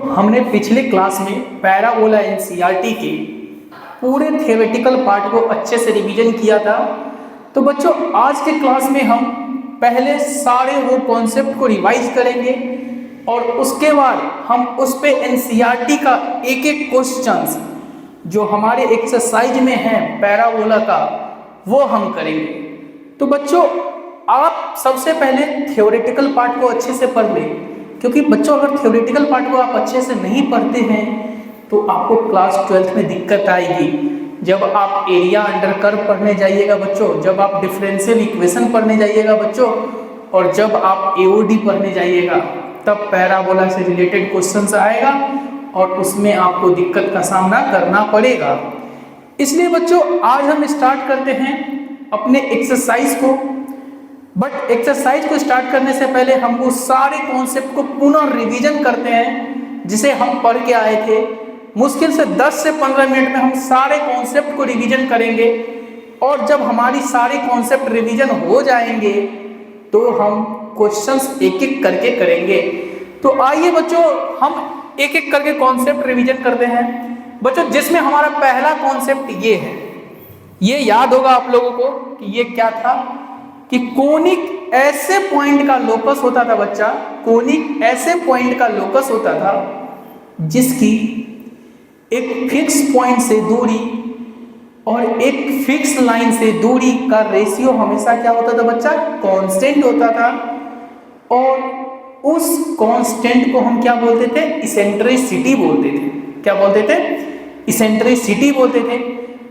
हमने पिछले क्लास में पैराबोला एनसीईआरटी के पूरे थ्योरेटिकल पार्ट को अच्छे से रिवीजन किया था। तो बच्चों आज के क्लास में हम पहले सारे वो कॉन्सेप्ट को रिवाइज करेंगे और उसके बाद हम उस पे एनसीईआरटी का एक एक क्वेश्चंस जो हमारे एक्सरसाइज में है पैराबोला का वो हम करेंगे। तो बच्चों आप सबसे पहले थ्योरेटिकल पार्ट को अच्छे से पढ़ लें, क्योंकि बच्चों अगर थ्योरेटिकल पार्ट को आप अच्छे से नहीं पढ़ते हैं तो आपको क्लास 12th में दिक्कत आएगी। जब आप एरिया अंडर कर्व पढ़ने जाइएगा बच्चों, जब आप डिफरेंशियल इक्वेशन पढ़ने जाइएगा बच्चों, और जब आप एओडी पढ़ने जाइएगा तब पैराबोला से रिलेटेड क्वेश्चंस आएगा और उसमें आपको दिक्कत का सामना करना पड़ेगा। इसलिए बच्चों आज हम स्टार्ट करते हैं अपने एक्सरसाइज को। बट एक्सरसाइज को स्टार्ट करने से पहले हम वो सारे कॉन्सेप्ट को पुनः रिवीजन करते हैं जिसे हम पढ़ के आए थे। मुश्किल से 10 से 15 मिनट में हम सारे कॉन्सेप्ट को रिवीजन करेंगे और जब हमारी सारे कॉन्सेप्ट रिवीजन हो जाएंगे तो हम क्वेश्चंस एक एक करके करेंगे। तो आइए बच्चों हम एक एक करके कॉन्सेप्ट रिवीजन करते हैं बच्चों, जिसमें हमारा पहला कॉन्सेप्ट ये है। ये याद होगा आप लोगों को कि ये क्या था कि कोनिक ऐसे पॉइंट का लोकस होता था बच्चा, कोनिक ऐसे पॉइंट का लोकस होता था जिसकी एक फिक्स पॉइंट से दूरी और एक फिक्स लाइन से दूरी का रेशियो हमेशा क्या होता था बच्चा, कांस्टेंट होता था। और उस कांस्टेंट को हम क्या बोलते थे, इसेंट्रिसिटी बोलते थे। क्या बोलते थे, इसेंट्रिसिटी बोलते थे।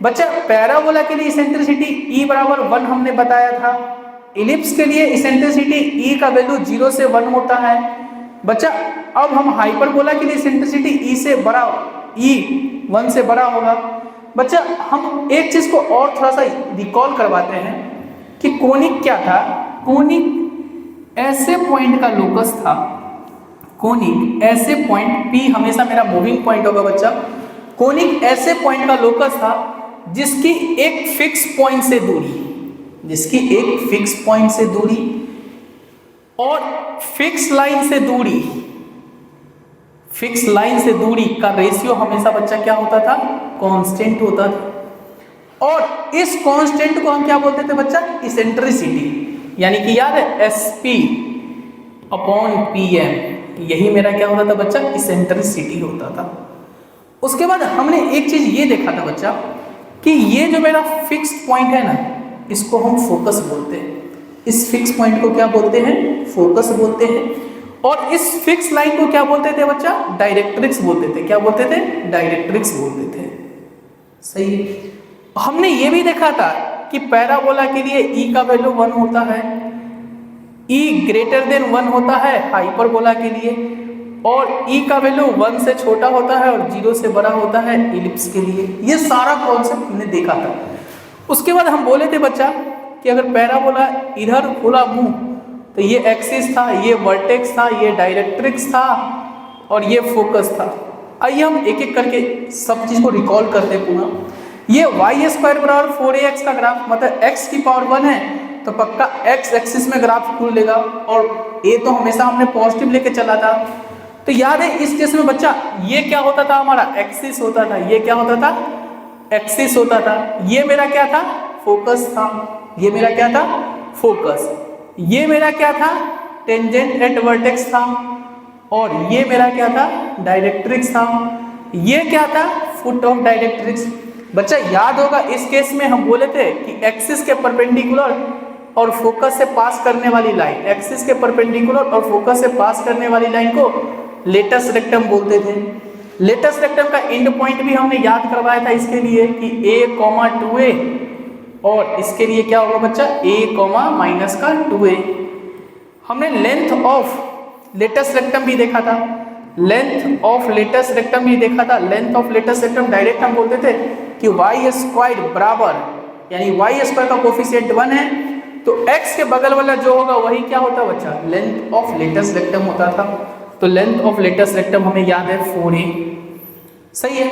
बच्चा पैराबोला के लिए इसेंट्रिसिटी E बराबर 1 हमने बताया था। इलिप्स के लिए इसेंट्रिसिटी E का वैल्यू 0 से 1 होता है। बच्चा अब हम हाइपरबोला के लिए इसेंट्रिसिटी E से बड़ा, E 1 से बड़ा होगा। बच्चा हम एक चीज को और थोड़ा सा रिकॉल करवाते हैं कि कोनिक क्या था। कोनिक ऐसे पॉइंट का लोकस था, कोनिक ऐसे पॉइंट, P हमेशा मेरा मूविंग पॉइंट होगा बच्चा। कोनिक ऐसे पॉइंट का लोकस था जिसकी एक फिक्स पॉइंट से दूरी, जिसकी एक फिक्स पॉइंट से दूरी और फिक्स लाइन से दूरी, फिक्स लाइन से दूरी का रेशियो हमेशा बच्चा क्या होता था, कांस्टेंट होता था। और इस कांस्टेंट को हम क्या बोलते थे बच्चा, इसेंट्रिसिटी। यानी कि याद है SP अपॉन PM, यही मेरा क्या होता था बच्चा, इसेंट्रिसिटी होता था। उसके बाद हमने एक चीज ये देखा था बच्चा कि ये जो मेरा फिक्स पॉइंट है ना, इसको हम फोकस बोलते हैं। इस फिक्स पॉइंट को क्या बोलते हैं, फोकस बोलते हैं। और इस फिक्स लाइन को क्या बोलते थे बच्चा, डायरेक्ट्रिक्स बोलते थे। क्या बोलते थे, डायरेक्ट्रिक्स बोलते थे। सही है। हमने ये भी देखा था कि पैराबोला के लिए E का वैल्यू 1 होता है, E ग्रेटर देन 1 होता है हाइपरबोला के लिए, और E का वैल्यू 1 से छोटा होता है और 0 से बड़ा होता है इलिप्स के लिए। ये सारा कॉन्सेप्ट हमने देखा था। उसके बाद हम बोले थे बच्चा कि अगर पैराबोला इधर खुला मुंह तो ये एक्सिस था, ये वर्टेक्स था, ये डायरेक्ट्रिक्स था और ये फोकस था। आइए हम एक एक करके सब चीज को रिकॉल करते हैं पुनः। ये y² बराबर 4ax का ग्राफ, मतलब x की पावर 1 है तो पक्का x एक्सिस में ग्राफ खुलेगा, और a तो हमेशा हमने पॉजिटिव लेके चला था। तो याद है इस केस में बच्चा ये क्या होता था, हमारा एक्सिस होता था। ये क्या होता था, एक्सिस होता था। ये मेरा क्या था, फोकस था। ये मेरा क्या था, फोकस। ये मेरा क्या था, टेंजेंट एट वर्टेक्स था। और ये मेरा क्या था, डायरेक्ट्रिक्स था। ये क्या था, फुट ऑफ डायरेक्ट्रिक्स। बच्चा याद होगा इस केस में हम बोले थे कि एक्सिस के परपेंडिकुलर और फोकस से पास करने वाली लाइन, एक्सिस के परपेंडिकुलर और फोकस से पास करने वाली लाइन को लेटस रेक्टम बोलते थे। लेटस रेक्टम का एंड पॉइंट भी हमने याद करवाया था इसके लिए कि a, 2a, और इसके लिए क्या होगा बच्चा, a, माइनस का 2a। हमने लेंथ ऑफ लेटस रेक्टम भी देखा था, लेंथ ऑफ लेटस रेक्टम भी देखा था। Length of latus rectum direct हम बोलते थे कि y² बराबर, यानी y² का कोफिशिएंट 1 है तो x के बगल वाला जो होगा वही क्या होता बच्चा, लेंथ ऑफ लेटस रेक्टम होता था। तो लेंथ ऑफ लेटस रेक्टम हमें याद है 4a। सही है।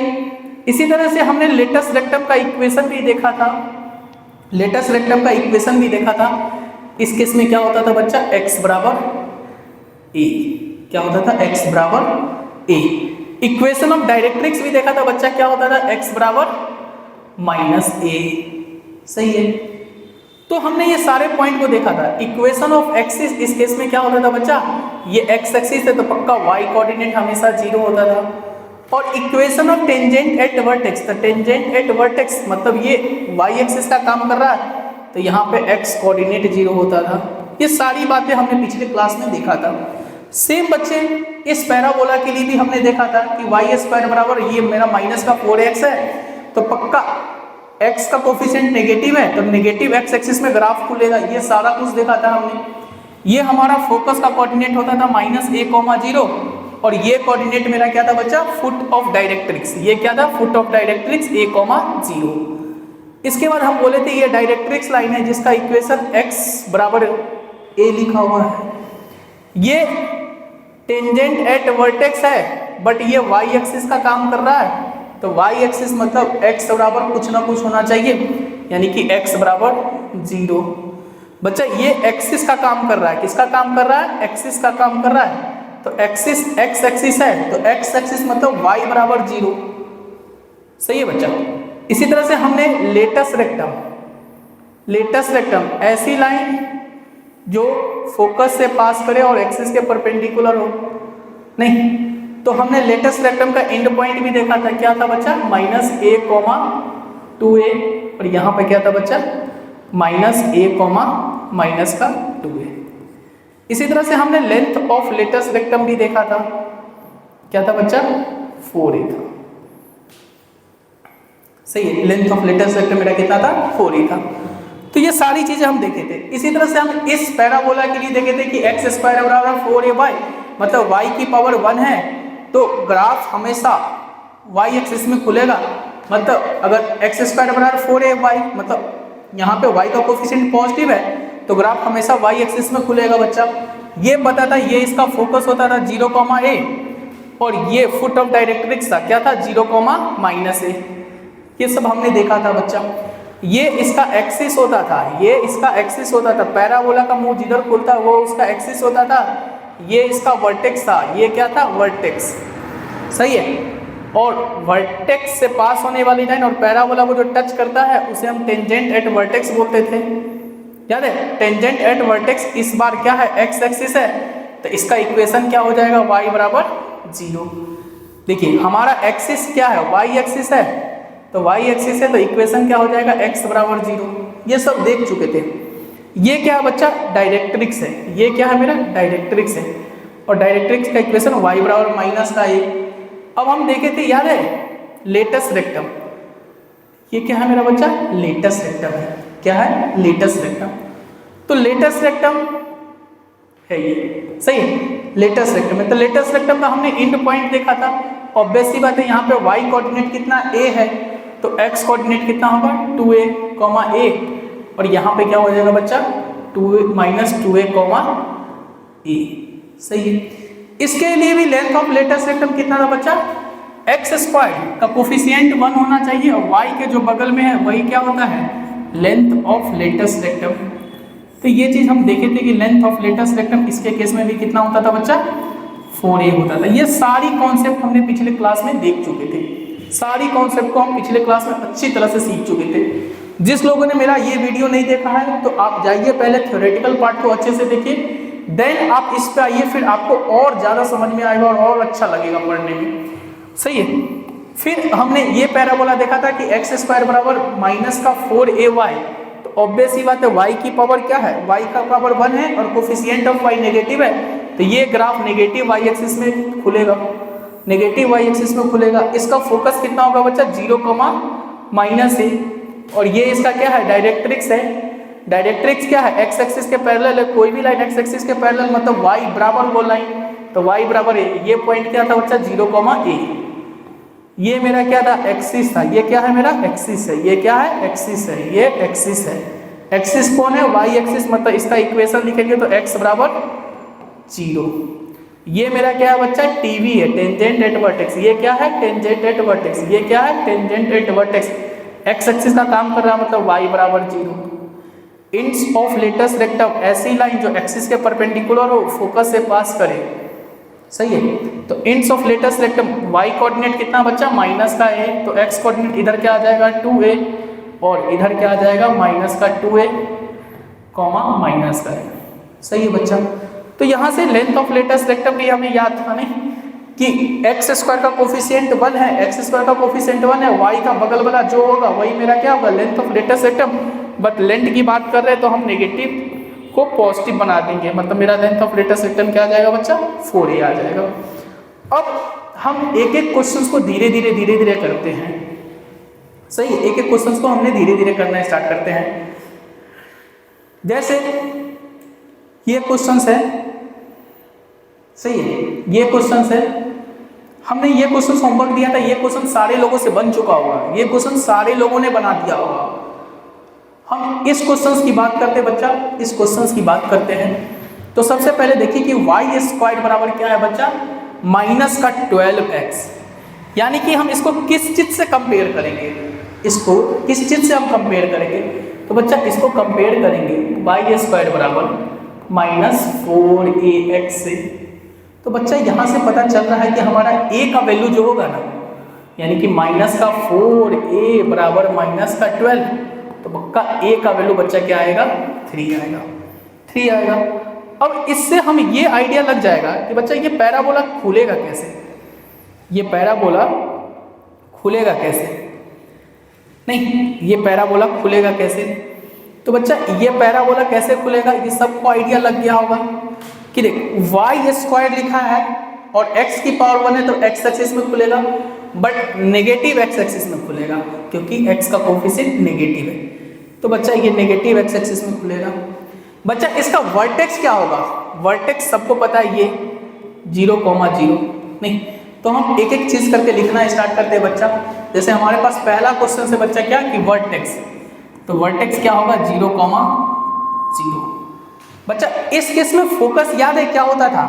इसी तरह से हमने लेटस रेक्टम का इक्वेशन भी देखा था, लेटस रेक्टम का इक्वेशन भी देखा था। इस केस में क्या होता था बच्चा, x बराबर a। क्या होता था, x बराबर a। इक्वेशन ऑफ डायरेक्ट्रिक्स भी देखा था बच्चा, क्या होता था, x बराबर -a। सही है, तो हमने ये सारे पॉइंट को देखा था। इक्वेशन ऑफ एक्सिस इस केस में क्या होता था बच्चा, ये x एक्सिस है तो पक्का y कोऑर्डिनेट हमेशा 0 होता था। और equation of tangent at vertex, तो टेंजेंट एट वर्टेक्स मतलब ये y एक्सिस का काम कर रहा है तो यहाँ पे x कोऑर्डिनेट 0 होता था। ये सारी बातें हमने पिछले क्लास में देखा था। सेम बच्चे इस पैराबोला के लिए भी हमने देखा था कि y² बराबर ये मेरा माइनस का 4x है तो पक्का x का कोफिशिएंट नेगेटिव है तो नेगेटिव x एक्सिस में ग्राफ खुलेगा। ये सारा कुछ देखा था हमने। ये हमारा फोकस का कोऑर्डिनेट होता था -a, 0 और ये कोऑर्डिनेट मेरा क्या था बच्चा, फुट ऑफ डायरेक्ट्रिक्स। ये क्या था, फुट ऑफ डायरेक्ट्रिक्स a, 0। इसके बाद हम बोले थे ये डायरेक्ट्रिक्स लाइन है जिसका इक्वेशन x बराबर a लिखा हुआ है। ये टेंजेंट एट वर्टेक्स है बट ये y एक्सिस का काम कर रहा है तो y एक्सिस मतलब x बराबर कुछ ना कुछ होना चाहिए, यानी कि x बराबर 0। बच्चा ये एक्सिस का काम कर रहा है, किसका काम कर रहा है, एक्सिस का काम कर रहा है। तो एक्सिस x एक्सिस है तो x एक्सिस मतलब y बराबर 0। सही है बच्चा। इसी तरह से हमने लेटस रेक्टम ऐसी लाइन जो फोकस से पास करे और एक्सिस के परपेंडिकुलर हो, नहीं तो हमने लेटस रेक्टम का एंड पॉइंट भी देखा था, क्या था बच्चा, -a, 2a और यहाँ पे क्या था बच्चा, -a, -2a। इसी तरह से हमने लेंथ ऑफ लेटस रेक्टम भी देखा था, क्या था बच्चा, 4a था। सही है, लेंथ ऑफ लेटस रेक्टम मेरा कितना था, 4a था। तो ये सारी चीजें हम देखे थे। इसी तरह से हम इस पैराबोला के लिए देखे थे कि x² बराबर 4a/, मतलब y की पावर 1 है तो ग्राफ हमेशा y एक्सिस में खुलेगा। मतलब अगर x² बराबर 4a/, मतलब यहाँ पे y का कोफिशिएंट पॉजिटिव है तो ग्राफ हमेशा y एक्सिस में खुलेगा बच्चा। ये पता था, ये इसका फोकस होता था 0, a और ये फुट ऑफ डायरेक्ट्रिक्स था, क्या था, 0, -a। ये सब हमने देखा था बच्चा। ये इसका एक्सिस होता था, ये इसका एक्सिस होता था, पैराबोला का मुंह जिधर खुलता वो उसका एक्सिस होता था। ये इसका वर्टेक्स था, ये क्या था, वर्टेक्स। सही है। और वर्टेक्स से पास होने वाली लाइन और पैराबोला को जो टच करता है उसे हम टेंजेंट एट वर्टेक्स बोलते थे, याद है। टेंजेंट एट वर्टेक्स इस बार क्या है, x एक्सिस है तो इसका इक्वेशन क्या हो जाएगा, y बराबर 0। देखिए हमारा एक्सिस क्या है, y एक्सिस है तो y एक्सिस है तो इक्वेशन क्या हो जाएगा, x बराबर 0। ये सब देख चुके थे। ये क्या है बच्चा, डायरेक्ट्रिक्स है। ये क्या है मेरा, डायरेक्ट्रिक्स है और डायरेक्ट्रिक्स का इक्वेशन y बराबर -a। अब हम देखे थे, याद है, लेटस रेक्टम। ये क्या है मेरा बच्चा, लेटस रेक्टम है। क्या है, लेटस रेक्टम। तो लेटस रेक्टम है ये, सही है, लेटस रेक्टम है। तो लेटस रेक्टम का हमने एंड पॉइंट देखा था। ऑब्वियस सी बात है, यहाँ पे y कोऑर्डिनेट कितना a है तो x कोऑर्डिनेट कितना होगा, 2a, a और यहाँ पे क्या हो जाएगा बच्चा, -2a, a। सही है। इसके लिए भी लेंथ ऑफ लेटस रेक्टम कितना था बच्चा, x² का कोफिशिएंट 1 होना चाहिए और y के जो बगल में है वही क्या होता है, लेंथ ऑफ लेटस रेक्टम। तो ये चीज हम देखे थे कि लेंथ ऑफ लेटस रेक्टम इसके केस में भी कितना होता था बच्चा, 4a होता था। ये सारी कॉन्सेप्ट हमने पिछले क्लास में देख चुके थे। सारी कॉन्सेप्ट को हम पिछले क्लास में अच्छी तरह से सीख चुके थे। जिस लोगों ने मेरा ये वीडियो नहीं देखा है तो आप जाइए, पहले थ्योरेटिकल पार्ट को अच्छे से देखिए, देन आप इस पे आइए, फिर आपको और ज़्यादा समझ में आएगा और अच्छा लगेगा पढ़ने में। सही है। फिर हमने ये पैराबोला देखा था कि x² बराबर -4ay, तो ऑब्वियस ही बात है y की पावर क्या है, y का पावर 1 है और कोफिशिएंट ऑफ y नेगेटिव है तो ये ग्राफ नेगेटिव y एक्सिस में खुलेगा, नेगेटिव y एक्सिस में खुलेगा। इसका फोकस कितना होगा बच्चा, 0, -a और ये इसका क्या है, डायरेक्ट्रिक्स है। डायरेक्ट्रिक्स क्या है, x एक्सिस के पैरेलल है। कोई भी लाइन x एक्सिस के पैरेलल मतलब y बराबर वो लाइन, तो y बराबर a। ये पॉइंट क्या था बच्चा, 0, a। ये मेरा क्या था, एक्सिस था। ये क्या है मेरा, एक्सिस है। ये क्या है, एक्सिस है। ये एक्सिस है। एक्सिस कौन है, y एक्सिस, मतलब इसका इक्वेशन लिखेंगे तो x बराबर 0। ये मेरा क्या है बच्चा, TV है, टेंजेंट एट वर्टेक्स। ये क्या है, टेंजेंट एट वर्टेक्स। ये क्या है, tangent at vertex. x axis का काम कर रहा है मतलब y बराबर 0। इंड्स ऑफ लेटस रेक्टम, ऐसी लाइन जो एक्सिस के परपेंडिकुलर हो, फोकस से पास करे। सही है। तो ends of latus rectum, Y coordinate कितना बच्चा माइनस का है, तो एक्स कोऑर्डिनेट इधर क्या आ जाएगा 2a और इधर क्या आ जाएगा माइनस का 2a कॉमा माइनस का है। सही है बच्चा। तो यहाँ से लेंथ ऑफ लेटेस्ट रेक्टम भी हमें याद था नहीं कि एक्स स्क्वायर का कोफिशिएंट 1 है, एक्स स्क्वायर का कोफिशिएंट 1 है, वाई का बगल वाला जो होगा वही मेरा क्या होगा length of latus rectum. But length की बात कर रहे हैं तो हम नेगेटिव को पॉजिटिव बना देंगे, मतलब मेरा लेंथ ऑफ लेटेस्ट रेक्टम क्या आ जाएगा बच्चा 4a आ जाएगा। अब हम एक एक क्वेश्चन को धीरे धीरे करते हैं। सही है, एक एक क्वेश्चन को हमने धीरे धीरे करना स्टार्ट करते हैं। जैसे ये क्वेश्चन है, सही है, ये क्वेश्चन है, हमने ये क्वेश्चन होमवर्क दिया था, ये क्वेश्चन सारे लोगों से बन चुका होगा, ये क्वेश्चन सारे लोगों ने बना दिया होगा। हम इस क्वेश्चन की बात करते हैं बच्चा, इस क्वेश्चन की बात करते हैं। तो सबसे पहले देखिए कि वाई स्क्वायर बराबर क्या है बच्चा माइनस का 12x, यानी कि हम इसको किस चीज से कंपेयर करेंगे, इसको किस चीज से हम कंपेयर करेंगे, तो बच्चा इसको कंपेयर करेंगे वाई स्क्वायर बराबर माइनस 4ax से। तो बच्चा यहाँ से पता चल रहा है कि हमारा a का वैल्यू जो होगा ना, यानी कि माइनस का 4a बराबर माइनस का 12, तो पक्का a का वैल्यू बच्चा क्या आएगा 3 आएगा, 3 आएगा। अब इससे हम ये आइडिया लग जाएगा कि बच्चा ये पैराबोला खुलेगा कैसे, ये पैराबोला खुलेगा कैसे, नहीं ये पैराबोला खुलेगा कैसे। तो बच्चा ये पैराबोला कैसे खुलेगा ये सबको आइडिया लग गया होगा कि देख वाई स्क्वायर लिखा है और x की पावर 1 है तो x एक्सिस में खुलेगा, बट नेगेटिव x एक्सिस में खुलेगा क्योंकि x का कोफिशिएंट नेगेटिव है। तो बच्चा ये नेगेटिव x एक्सिस में खुलेगा। बच्चा इसका वर्टेक्स क्या होगा, वर्टेक्स सबको पता है ये 0,0 नहीं, तो हम एक एक चीज करके लिखना स्टार्ट करते हैं बच्चा। जैसे हमारे पास पहला क्वेश्चन है बच्चा क्या कि वर्टेक्स, तो वर्टेक्स क्या होगा 0,0। बच्चा इस केस में फोकस याद है क्या होता था,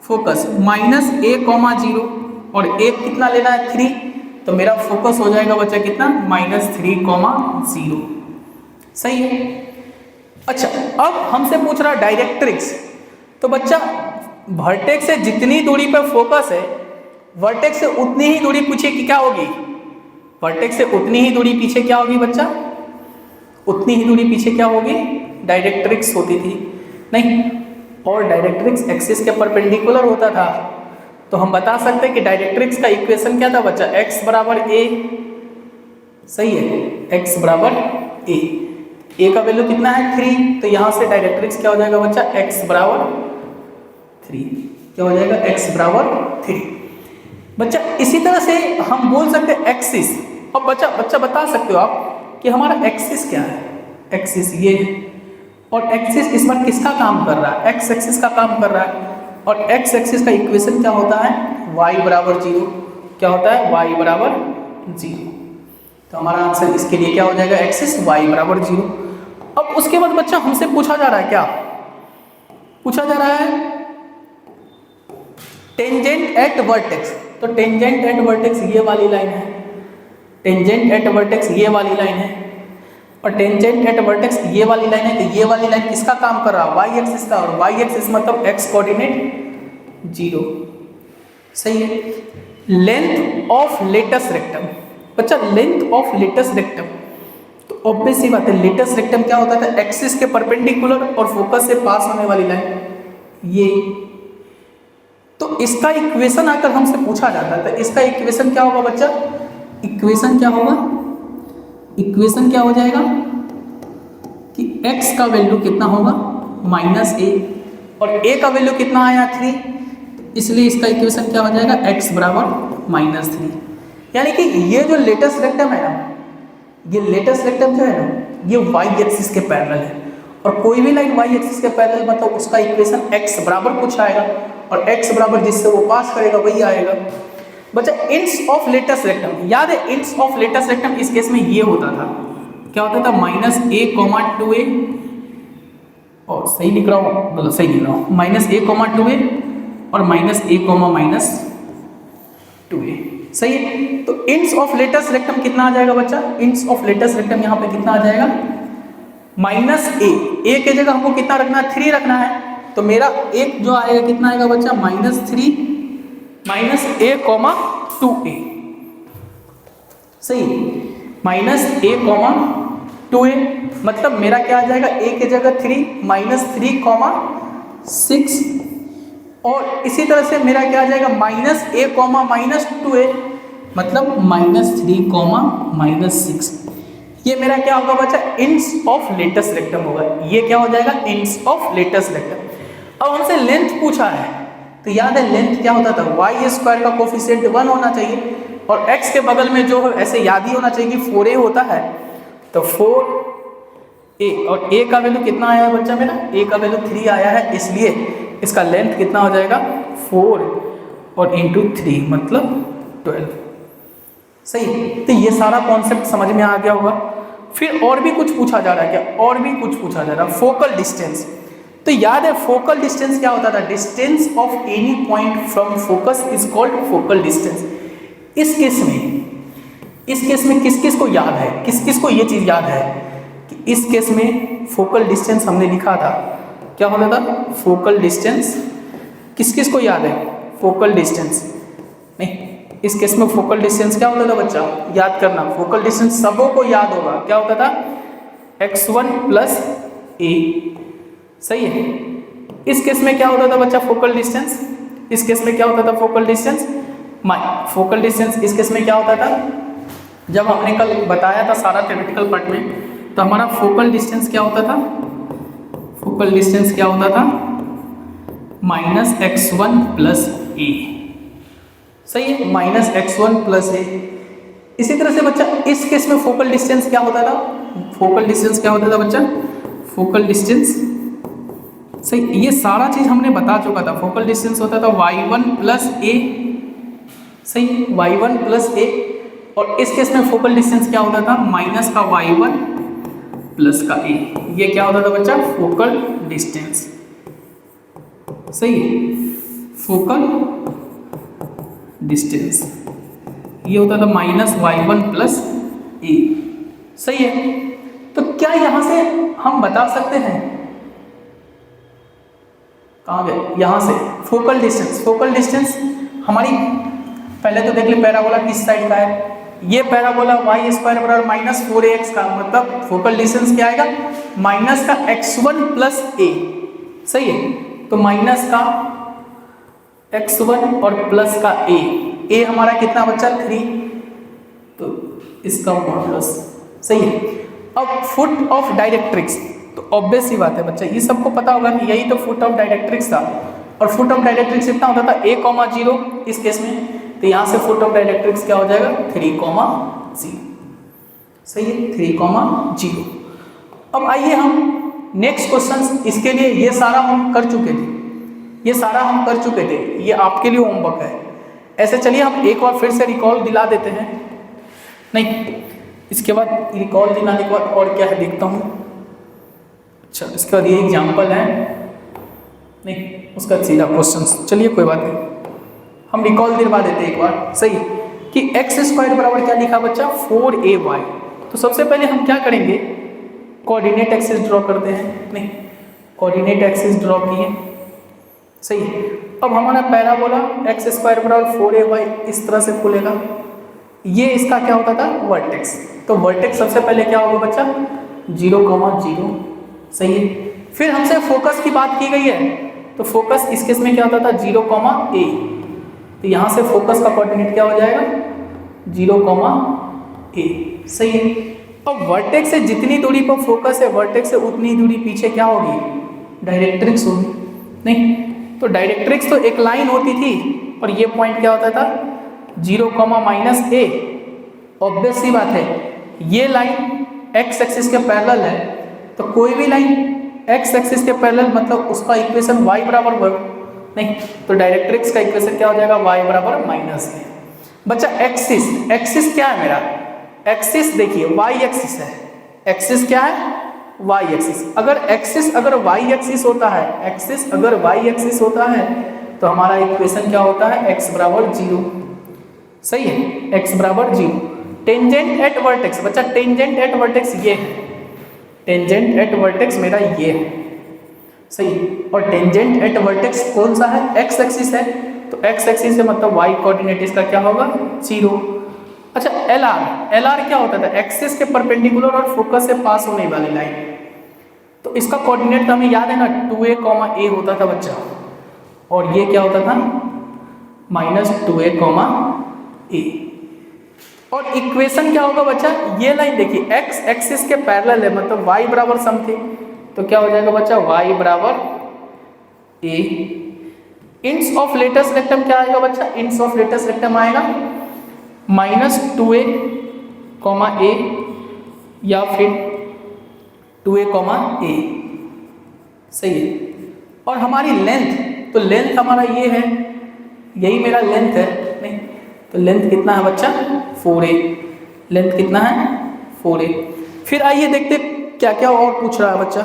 फोकस -a,0 और a कितना लेना है 3, तो मेरा फोकस हो जाएगा बच्चा कितना -3,0। सही है। अच्छा अब हमसे पूछ रहा डायरेक्ट्रिक्स, तो बच्चा वर्टेक्स से जितनी दूरी पर फोकस है वर्टेक्स से उतनी ही दूरी पूछे कि क्या होगी, वर्टेक्स से उतनी ही दूरी पीछे क्या होगी बच्चा, उतनी ही दूरी पीछे क्या होगी डायरेक्ट्रिक्स होती थी नहीं, और डायरेक्ट्रिक्स एक्सिस के परपेंडिकुलर होता था। तो हम बता सकते हैं कि डायरेक्ट्रिक्स का इक्वेशन क्या था बच्चा x बराबर a, सही है, x बराबर a का वैल्यू कितना है 3, तो यहाँ से डायरेक्ट्रिक्स क्या हो जाएगा बच्चा x बराबर 3, क्या हो जाएगा x बराबर 3। बच्चा इसी तरह से हम बोल सकते हैं एक्सिस। अब बच्चा बता सकते हो आप कि हमारा एक्सिस क्या है, एक्सिस ये है और एक्सिस इस बार किसका काम कर रहा है, एक्स एक्सिस का काम कर रहा है, और एक्स एक्सिस का इक्वेशन क्या होता है y बराबर 0, क्या होता है y बराबर 0। तो हमारा आंसर इसके लिए क्या हो जाएगा एक्सिस y बराबर 0। अब उसके बाद बच्चा हमसे पूछा जा रहा है, क्या पूछा जा रहा है टेंजेंट एट वर्टेक्स। तो टेंजेंट एट वर्टेक्स ये वाली लाइन है, टेंजेंट एट वर्टेक्स ये वाली लाइन है, और टेंजेंट एट वर्टेक्स ये वाली लाइन है। तो ये वाली लाइन किसका काम कर रहा है y एक्सिस का, और y एक्सिस मतलब x कोऑर्डिनेट 0। सही है। लेंथ ऑफ लेटस रेक्टम, बच्चा लेंथ ऑफ लेटस रेक्टम, तो ऑब्वियस सी बात है लेटस रेक्टम क्या होता था एक्सिस के परपेंडिकुलर और फोकस से पास होने वाली लाइन ये। तो इसका इक्वेशन अगर हमसे पूछा जाता है तो इसका इक्वेशन क्या होगा बच्चा, इक्वेशन क्या होगा, इक्वेशन क्या हो जाएगा कि x का वैल्यू कितना होगा -a और a का वैल्यू कितना आया 3, इसलिए इसका इक्वेशन क्या हो जाएगा x बराबर -3। यानी कि ये जो लेटेस्ट रेक्टम है ना, ये लेटेस्ट रेक्टम जो है ना ये y एक्सिस के पैरेलल है, और कोई भी लाइन y एक्सिस के पैरेलल मतलब उसका इक्वेशन x बराबर कुछ आएगा, और x बराबर जिससे वो पास करेगा वही आएगा। बच्चा इंड्स ऑफ लेटस रेक्टम याद है, इंड्स ऑफ लेटस रेक्टम इस केस में ये होता था, क्या होता था -a,2a, और सही लिख रहा हूँ मतलब सही लिख रहा हूँ -a,2a और -a,-2a। सही है। तो इंड्स ऑफ लेटस रेक्टम कितना आ जाएगा बच्चा, इंड्स ऑफ लेटस रेक्टम यहाँ पे कितना आ जाएगा -a, a के जगह हमको कितना रखना है 3 रखना है, तो मेरा एक जो आएगा कितना आएगा बच्चा, -3 -a, 2a। सही, -a, 2a, मतलब मेरा क्या आ जाएगा, a की जगह 3 -3, 6, और इसी तरह से मेरा क्या आ जाएगा, -a, -2a, मतलब -3, -6। ये मेरा क्या होगा बच्चा, इंच ऑफ लेटेस्ट रेक्टम होगा। ये क्या हो जाएगा, इंच ऑफ लेटेस्ट रेक्टम। अब हमसे लेंथ पूछा है, तो याद है लेंथ क्या होता था, y² का कोफिशिएंट 1 होना चाहिए, और x के बगल में जो ऐसे याद ही होना चाहिए कि 4a होता है, तो 4a, और a का वैल्यू कितना आया है बच्चा मेरा, a का वैल्यू 3 आया है, इसलिए इसका लेंथ कितना हो जाएगा, 4 और इंटू 3 मतलब 12। सही, तो ये सारा कॉन्सेप्ट समझ में आ गया होगा। फिर और भी कुछ पूछा जा रहा है क्या, और भी कुछ पूछा जा रहा है, फोकल डिस्टेंस। तो याद है फोकल डिस्टेंस क्या होता था, distance of any point from focus is called focal distance. इस केस में किस किस को याद है, किस किस को ये चीज याद है कि इस केस में फोकल डिस्टेंस हमने लिखा था, क्या होता था, फोकल डिस्टेंस। किस किस को याद है फोकल डिस्टेंस, नहीं, इस केस में फोकल डिस्टेंस क्या होता था बच्चा, याद करना, फोकल डिस्टेंस सबों को याद होगा, क्या होता था, x1 + a। सही है। इस केस में क्या होता था बच्चा फोकल डिस्टेंस, इस केस में क्या होता था फोकल डिस्टेंस, फोकल डिस्टेंस इस केस में क्या होता था, जब हमने कल बताया था सारा थ्योरेटिकल पार्ट में, तो हमारा फोकल डिस्टेंस क्या होता था, फोकल डिस्टेंस क्या होता था, -x1 + a। सही है, -x1 + a। इसी तरह से बच्चा इस केस में फोकल डिस्टेंस क्या होता था, फोकल डिस्टेंस क्या होता था बच्चा, फोकल डिस्टेंस, सही, ये सारा चीज हमने बता चुका था। फोकल डिस्टेंस होता था y1 + a, सही, y1 + a, और इस केस में फोकल डिस्टेंस क्या होता था, -y1 + a। ये क्या होता था बच्चा, फोकल डिस्टेंस। सही, फोकल डिस्टेंस ये होता था -y1 + a। सही है। तो क्या यहां से हम बता सकते हैं, कहां गए, यहां से फोकल डिस्टेंस, फोकल डिस्टेंस हमारी, पहले तो देख ले पैराबोला किस साइड का है, ये पैराबोला y² = -4ax का, मतलब फोकल डिस्टेंस क्या आएगा, माइनस का x1 + a। सही है, तो माइनस का x1 और प्लस का a हमारा कितना बच्चा, 3, तो इसका मॉडुलस। सही है। अब फुट ऑफ डायरेक्ट्रिक्स, तो ऑब्वियस ही बात है बच्चा, ये सबको पता होगा कि यही तो फुट ऑफ डायरेक्ट्रिक्स था, और फुट ऑफ डायरेक्ट्रिक्स कितना होता था, a, 0 इस केस में, तो यहाँ से फुट ऑफ डायरेक्ट्रिक्स क्या हो जाएगा, 3, 0। सही है, 3, 0। अब आइए हम नेक्स्ट क्वेश्चन, इसके लिए ये सारा हम कर चुके थे, ये सारा हम कर चुके थे, ये आपके लिए होमवर्क है। ऐसे चलिए हम एक बार फिर से रिकॉल दिला देते हैं, नहीं इसके बाद रिकॉल दिलाने के बाद और क्या है देखता हूँ। अच्छा, इसके बाद ये एग्जाम्पल है, नहीं उसका सीधा क्वेश्चन, चलिए कोई बात नहीं, हम रिकॉल दिलवा देते हैं एक बार। सही, कि x² बराबर क्या लिखा बच्चा, 4ay। तो सबसे पहले हम क्या करेंगे, कोऑर्डिनेट एक्सिस ड्रॉ करते हैं, नहीं कोऑर्डिनेट एक्सिस ड्रॉ किए। सही है। अब हमारा पैराबोला x² = 4ay इस तरह से खुलेगा, ये इसका क्या होता था, वर्टेक्स। तो वर्टेक्स सबसे पहले क्या होगा बच्चा, 0, 0। सही है। फिर हमसे फोकस की बात की गई है, तो फोकस इस केस में क्या होता था, 0, a। तो यहाँ से फोकस का कोऑर्डिनेट क्या हो जाएगा, 0, a। सही है। अब वर्टेक्स से जितनी दूरी पर फोकस है, वर्टेक्स से उतनी दूरी पीछे क्या होगी, डायरेक्ट्रिक्स होगी। नहीं, तो डायरेक्ट्रिक्स तो एक लाइन होती थी, और ये पॉइंट क्या होता था, 0, -a। ऑब्वियस सी बात है, ये लाइन x एक्सिस के पैरेलल है, तो कोई भी लाइन x एक्सिस के पैरेलल मतलब उसका इक्वेशन y = 1, नहीं, तो डायरेक्ट्रिक्स का इक्वेशन क्या हो जाएगा, y = -a। बच्चा एक्सिस क्या है मेरा, एक्सिस देखिए y एक्सिस है, एक्सिस क्या है, y एक्सिस। अगर एक्सिस अगर y एक्सिस होता है, एक्सिस अगर y एक्सिस होता है, तो हमारा इक्वेशन क्या होता है, x = 0। सही है, x = 0। टेंजेंट एट वर्टेक्स, बच्चा टेंजेंट एट वर्टेक्स ये है, टेंजेंट एट वर्टेक्स मेरा ये है, सही। और टेंजेंट एट वर्टेक्स कौन सा है, एक्स एक्सिस है, तो एक्स एक्सिस से मतलब वाई कोऑर्डिनेट इसका क्या होगा, 0। अच्छा एल आर क्या होता था, एक्सिस के परपेंडिकुलर और फोकस से पास होने वाली लाइन। तो इसका कोऑर्डिनेट तो हमें याद है ना, 2a, a होता था बच्चा, और ये क्या होता था, -2a, a। और इक्वेशन क्या होगा बच्चा, ये लाइन देखिए एक्स एक्सिस के पैरेलल है, मतलब y बराबर समथिंग, तो क्या हो जाएगा बच्चा, y बराबर a। इंस ऑफ लेटेस्ट रेक्टम क्या आएगा बच्चा, इंस ऑफ लेटेस्ट रेक्टम आएगा -2a, a, या फिर 2a, a। सही है। और हमारी लेंथ, तो लेंथ हमारा ये है, यही मेरा लेंथ है, नहीं तो लेंथ कितना है बच्चा, 4a। लेंथ कितना है, 4a। फिर आइए देखते क्या क्या और पूछ रहा है बच्चा,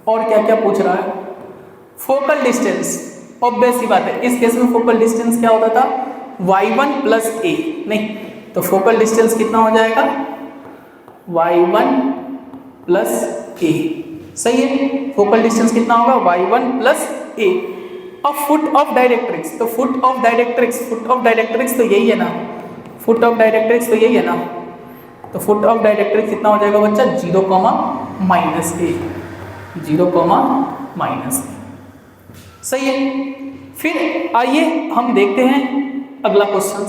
और क्या क्या पूछ रहा है। फोकल डिस्टेंस, ऑब्वियस सी बात है, इस केस में फोकल डिस्टेंस क्या होता था, y1 + a, नहीं तो फोकल डिस्टेंस कितना हो जाएगा, y1 + a। सही है, फोकल डिस्टेंस कितना होगा, y1 + a। अब फुट ऑफ डायरेक्ट्रिक्स, तो फुट ऑफ डायरेक्ट्रिक्स तो यही है ना, फुट ऑफ डायरेक्ट्रिक्स तो यही है ना, तो फुट ऑफ डायरेक्ट्रिक्स कितना हो जाएगा बच्चा, 0, -a, 0, -a। सही है। फिर आइए हम देखते हैं अगला क्वेश्चन।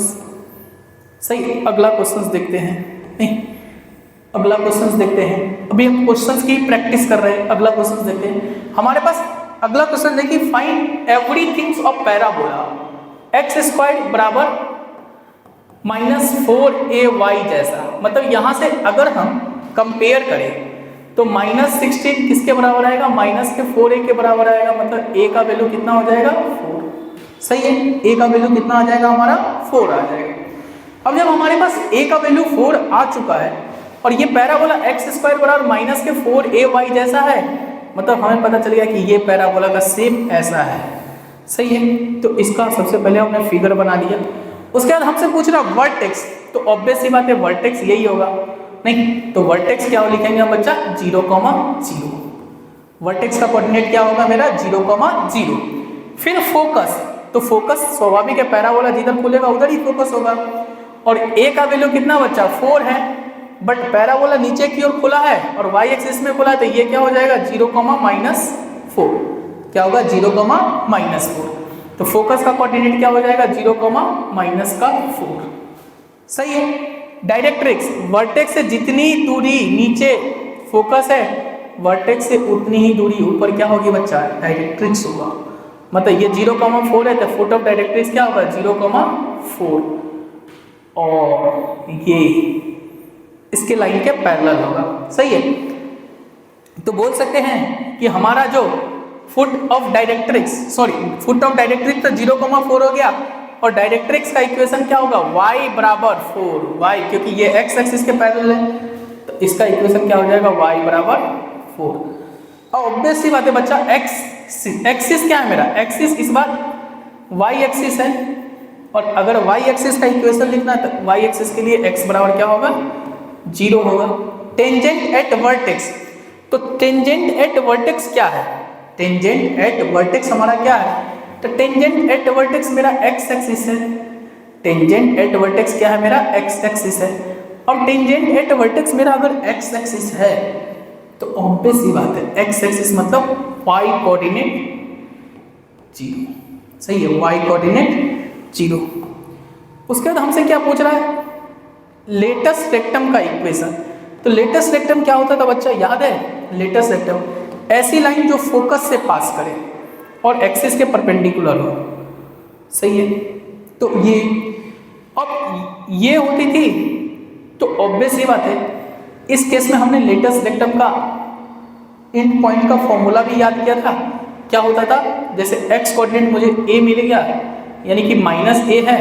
सही, अगला क्वेश्चन देखते हैं, नहीं अगला क्वेश्चन देखते हैं, अभी हम क्वेश्चंस की प्रैक्टिस कर रहे हैं, अगला क्वेश्चन देखते हैं। हमारे पास अगला क्वेश्चन देखिए, find everything of parabola x² बराबर -4ay जैसा। मतलब यहां से अगर हम कंपेयर करें तो -16 किसके बराबर आएगा, -4a के बराबर आएगा, मतलब a का वैल्यू कितना हो जाएगा, 4। सही है, a का वैल्यू कितना आ जाएगा हमारा, 4 आ जाएगा। अब जब हमारे पास a का वैल्यू 4 आ चुका है और ये पैराबोला x² बराबर -4ay जैसा है, मतलब हमें पता चल गया कि ये पैराबोला का सेम ऐसा है। सही है, तो इसका सबसे पहले हमने फिगर बना लिया। उसके बाद हमसे पूछ रहा वर्टेक्स, तो ऑब्वियस सी बात है वर्टेक्स यही होगा, नहीं तो वर्टेक्स क्या लिखेंगे हम बच्चा, 0, 0। वर्टेक्स का कोऑर्डिनेट क्या होगा मेरा, 0, 0। फिर फोकस, तो फोकस स्वाभाविक है, पैराबोला जिधर खुलेगा उधर ही फोकस होगा। और a का वैल्यू कितना बच्चा, 4 है, बट पैराबोला नीचे की ओर खुला है और y एक्सिस में खुला है, तो ये क्या हो जाएगा, 0, -4। क्या होगा, 0, -4। तो फोकस का कोऑर्डिनेट क्या हो जाएगा, 0, -4। सही है। डायरेक्ट्रिक्स, वर्टेक्स से जितनी दूरी नीचे फोकस है, वर्टेक्स से उतनी ही दूरी ऊपर क्या होगी बच्चा, डायरेक्ट्रिक्स होगा। मतलब ये 0, 4 है, तो फुट ऑफ डायरेक्ट्रिक्स क्या होगा, 0, 4। और ये इसके लाइन के पैरेलल होगा। सही है, तो बोल सकते हैं कि हमारा जो फुट ऑफ डायरेक्ट्रिक्स तो 0, 4 हो गया, और डायरेक्ट्रिक्स का इक्वेशन क्या होगा, y बराबर 4, y क्योंकि ये x एक्सिस के पैरेलल है, तो इसका इक्वेशन क्या हो जाएगा, y बराबर 4। अब ऑब्वियस सी बात है बच्चा, एक्सिस क्या है मेरा, एक्सिस इस बार y एक्सिस है, और अगर y एक्सिस का इक्वेशन लिखना है तो y एक्सिस के लिए x बराबर क्या होगा, 0 होगा। टेंजेंट एट वर्टेक्स, तो टेंजेंट एट वर्टेक्स क्या है, टेंजेंट एट वर्टेक्स हमारा क्या है, तो टेंजेंट एट वर्टेक्स मेरा x एक्सिस है, टेंजेंट एट वर्टेक्स क्या है मेरा, x एक्सिस है। और टेंजेंट एट वर्टेक्स मेरा अगर x एक्सिस है तो ऑब्वियस सी बात है, x एक्सिस मतलब y कोऑर्डिनेट 0। सही है, y कोऑर्डिनेट 0। उसके बाद हमसे क्या पूछ रहा है, लेटस रेक्टम का इक्वेशन। तो लेटस रेक्टम क्या होता था बच्चा, याद है, लेटस रेक्टम ऐसी लाइन जो फोकस से पास करे और एक्सिस के परपेंडिकुलर हो। सही है, तो ये अब ये होती थी, तो ऑब्वियस ये बात है, इस केस में हमने लेटस रेक्टम का इन पॉइंट का फॉर्मूला भी याद किया था। क्या होता था, जैसे x कोऑर्डिनेट मुझे a मिल गया, यानी कि -a है,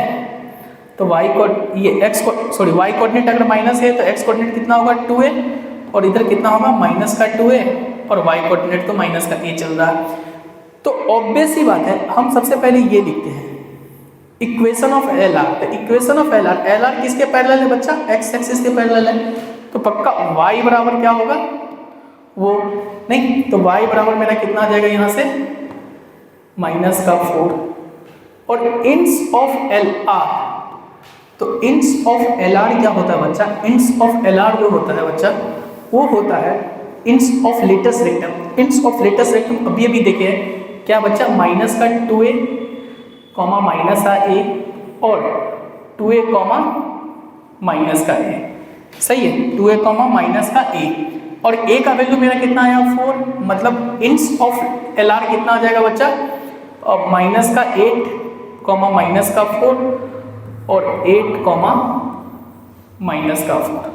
तो y कोऑर्डिनेट अगर माइनस है तो x कोऑर्डिनेट कितना होगा, 2a, और इधर कितना होगा, -2a, और y कोऑर्डिनेट तो -a चल रहा है। तो ऑब्वियस ही बात है, हम सबसे पहले ये लिखते हैं इक्वेशन ऑफ एल आर। तो इक्वेशन ऑफ एल आर किसके पैरेलल है बच्चा, x एक्सिस के पैरेलल है, तो पक्का y बराबर क्या होगा, वो नहीं, तो y बराबर मेरा कितना आ जाएगा यहाँ से -4। और इंच ऑफ एल आर, तो इंच ऑफ एल आर क्या होता है बच्चा? इंच ऑफ एल आर जो होता है बच्चा वो होता है ends of latus rectum. Ends of latus rectum अभी देखे क्या बच्चा? -2a माइनस का a और 2a -a, सही है, 2a माइनस का a, और a का वैल्यू मेरा कितना आया 4, मतलब इंच ऑफ एल आर कितना आ जाएगा बच्चा? -8 -4 और 8 -4।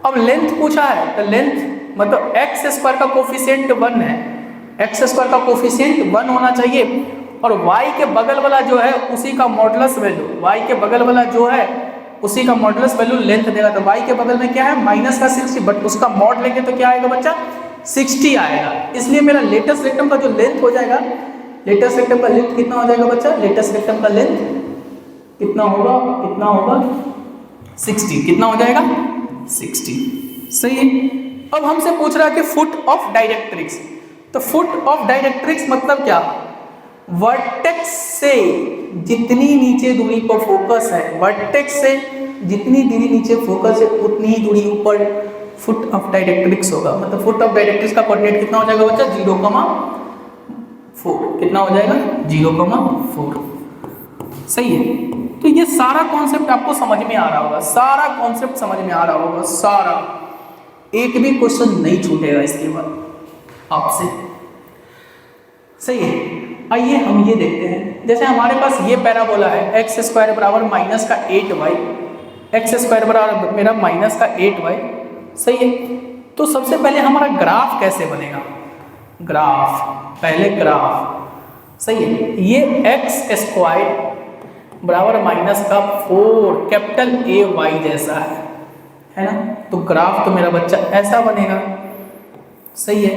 अब लेंथ पूछा है, तो लेंथ मतलब एक्स स्क्वायर का कोफिशिएंट 1 है, एक्स स्क्वायर का कोफिशिएंट 1 होना चाहिए, और y के बगल वाला जो है उसी का मॉडुलस वैल्यू, y के बगल वाला जो है उसी का मॉडुलस वैल्यू लेंथ देगा। तो y के बगल में क्या है -60, बट उसका मॉड लेंगे तो क्या आएगा बच्चा? 60 आएगा। इसलिए मेरा लेटस रेक्टम का जो लेंथ हो जाएगा, लेटस रेक्टम का लेंथ कितना हो जाएगा बच्चा? लेटस रेक्टम का लेंथ कितना होगा? 60। कितना हो जाएगा? 60, सही है। अब हमसे पूछ रहा है कि फुट ऑफ डायरेक्ट्रिक्स, तो फुट ऑफ डायरेक्ट्रिक्स मतलब क्या? वर्टेक्स से जितनी नीचे दूरी पर फोकस है, वर्टेक्स से जितनी दूरी नीचे फोकस है उतनी ही दूरी ऊपर फुट ऑफ डायरेक्ट्रिक्स होगा। मतलब फुट ऑफ डायरेक्ट्रिक्स का कोऑर्डिनेट कितना हो जाएगा बच्चा? 0,4। कितना हो जाएगा? 0,4, सही है। तो ये सारा कॉन्सेप्ट आपको समझ में आ रहा होगा, सारा कॉन्सेप्ट समझ में आ रहा होगा, सारा, एक भी क्वेश्चन नहीं छूटेगा इसके बाद आपसे, सही है। आइए हम ये देखते हैं, जैसे हमारे पास ये पैराबोला है x² बराबर -8y, x² बराबर मेरा -8y, सही है। तो सबसे पहले हमारा ग्राफ कैसे बनेगा? ग्राफ, पहले ग्राफ, सही है। ये x² बराबर -4 कैपिटल AY जैसा है ना? तो ग्राफ तो मेरा बच्चा ऐसा बनेगा, सही है।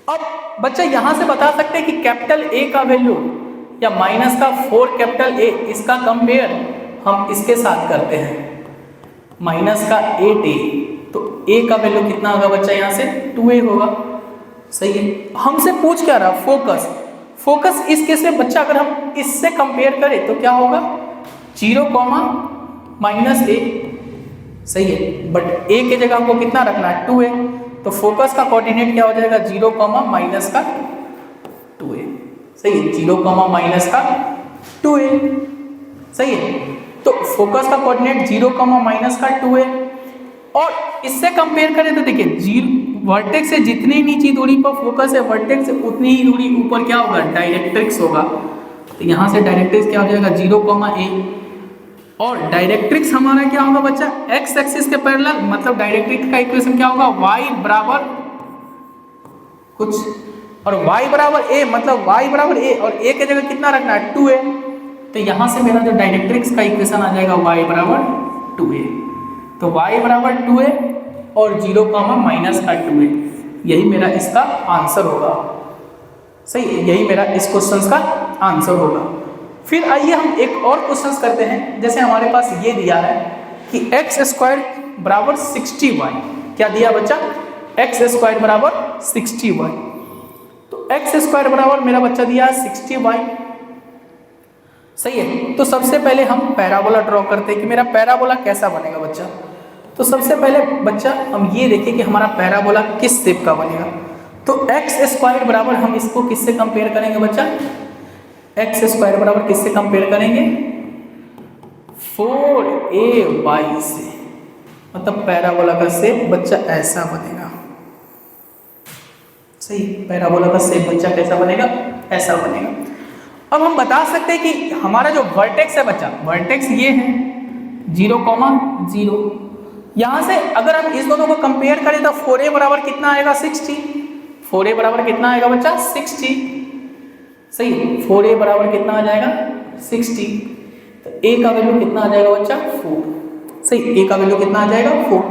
अब बच्चा यहां से बता सकते हैं कि कैपिटल A का वैल्यू या -4 कैपिटल A, इसका कंपेयर हम इसके साथ करते हैं -8A, तो A का वैल्यू कितना होगा बच्चा? यहाँ से 2A होगा, सही है। हमसे पूछ क्या रहा? फोकस। फोकस इस केस में बच्चा अगर हम इससे कंपेयर करें तो क्या होगा? 0, -a, सही है। बट a की जगह हमको कितना रखना है? 2a, तो फोकस का कोऑर्डिनेट क्या हो जाएगा? 0, -2a, सही है। 0, -2a, सही है। तो फोकस का कोऑर्डिनेट 0, -2a, और इससे कंपेयर करें तो देखिए वर्टेक्स से जितनी नीचे दूरी पर फोकस है, वर्टेक्स से उतनी ही दूरी ऊपर क्या होगा? डायरेक्ट्रिक्स होगा। तो यहाँ से डायरेक्ट्रिक्स क्या हो जाएगा? 0, a, और डायरेक्ट्रिक्स हमारा क्या होगा बच्चा? x एक्सिस के पैरेलल, मतलब डायरेक्ट्रिक्स का इक्वेशन क्या होगा? y बराबर कुछ और y बराबर a, मतलब y बराबर a, और a की जगह कितना रखना है? 2a। तो यहाँ से मेरा जो डायरेक्ट्रिक्स का इक्वेशन आ जाएगा y बराबर 2a। तो y बराबर 2a और 0, -2a, यही मेरा इसका आंसर होगा, सही है। यही मेरा इस क्वेश्चन का आंसर होगा। फिर आइए हम एक और क्वेश्चन करते हैं। जैसे हमारे पास ये दिया है कि x² बराबर 60y, क्या दिया बच्चा? x² बराबर 60y, तो x² बराबर मेरा बच्चा दिया है 60y, सही है। तो सबसे पहले हम पैराबोला ड्रॉ करते हैं कि मेरा पैराबोला कैसा बनेगा बच्चा। तो सबसे पहले बच्चा हम ये देखें कि हमारा पैराबोला किस शेप का बनेगा। तो x² बराबर हम इसको किससे कंपेयर करेंगे बच्चा? x² बराबर किससे कंपेयर करेंगे? 4ay से, मतलब पैराबोला का शेप बच्चा ऐसा बनेगा, सही। पैराबोला का शेप बच्चा कैसा बनेगा? ऐसा बनेगा। अब हम बता सकते हैं कि हमारा जो वर्टेक्स है बच्चा, वर्टेक्स ये है 0, 0। यहाँ से अगर हम इस दोनों को कंपेयर करें तो 4a बराबर कितना आएगा? 60। 4a बराबर कितना आएगा बच्चा? 60, सही। 4a बराबर कितना आ जाएगा? 60। तो a का वैल्यू कितना आ जाएगा बच्चा? 4, सही। a का वैल्यू कितना आ जाएगा? 4।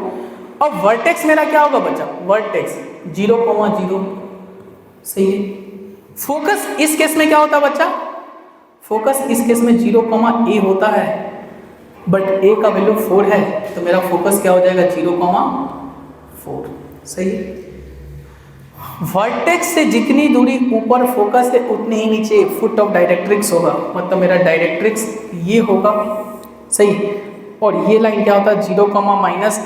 अब वर्टेक्स मेरा क्या होगा बच्चा? वर्टेक्स 0, 0, सही है। फोकस इस केस में क्या होता है बच्चा? फोकस इस केस में 0, a होता है, बट a का वैल्यू 4 है, तो मेरा फोकस क्या हो जाएगा? 0, 4। सही है। वर्टेक्स से जितनी दूरी ऊपर फोकस है उतनी ही नीचे फुट ऑफ डायरेक्ट्रिक्स होगा, मतलब मेरा डायरेक्ट्रिक्स ये होगा। सही। और ये लाइन क्या होता है 0,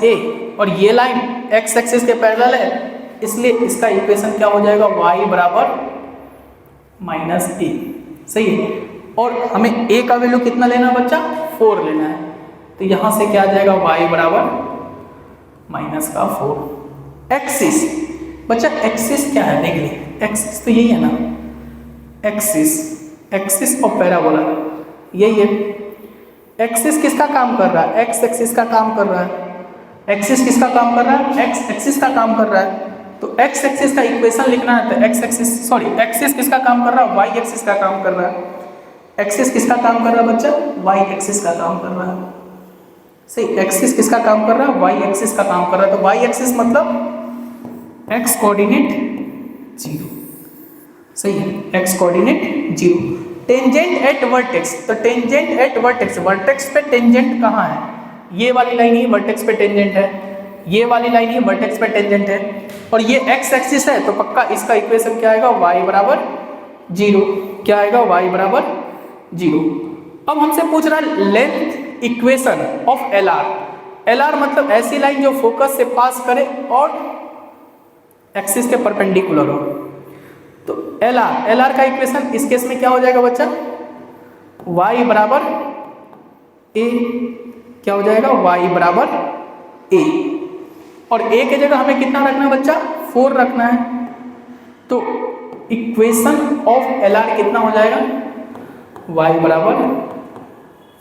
-a, और ये लाइन x एक्सिस के पैरेलल है, इसलिए इसका इक्वेशन क्या हो जाएगा y बराबर -a। सही है। और हमें a का वैल्यू कितना लेना है बच्चा 4 लेना है, तो यहां से क्या आ जाएगा y बराबर -4। एक्सिस बच्चा, एक्सिस क्या है देख लीजिए, एक्सिस तो यही है ना, एक्सिस ऑफ पैराबोला यही है। एक्सिस किसका काम कर रहा है, एक्स एक्सिस का काम कर रहा है। एक्सिस किसका काम कर रहा है, एक्स एक्सिस का काम कर रहा है। तो एक्स एक्सिस का इक्वेशन लिखना है तो एक्सिस किसका काम कर रहा है, वाई एक्सिस का काम कर रहा है। एक्सिस किसका काम कर रहा है बच्चा, वाई एक्सिस का काम कर रहा है। सही। एक्सिस किसका काम कर रहा है, वाई एक्सिस का काम कर रहा है। तो वाई एक्सिस मतलब एक्स कोऑर्डिनेट 0। सही है, x coordinate 0। Tangent at vertex, तो टेंजेंट एट वर्टेक्स, वर्टेक्स पे टेंजेंट कहाँ है, ये वाली लाइन ही वर्टेक्स पे टेंजेंट है, ये वाली लाइन ही वर्टेक्स पे टेंजेंट है, और ये एक्स एक्सिस है, तो पक्का इसका इक्वेशन क्या आएगा y बराबर 0। क्या आएगा y बराबर 0। अब हमसे पूछ रहा है लेंथ इक्वेशन ऑफ LR मतलब ऐसी लाइन जो फोकस से पास करे और एक्सिस के परपेंडिकुलर हो। तो LR का इक्वेशन इस केस में क्या हो जाएगा बच्चा, y बराबर a। क्या हो जाएगा, y बराबर a, और a की जगह हमें कितना रखना है बच्चा 4 रखना है। तो इक्वेशन ऑफ LR कितना हो जाएगा, y बराबर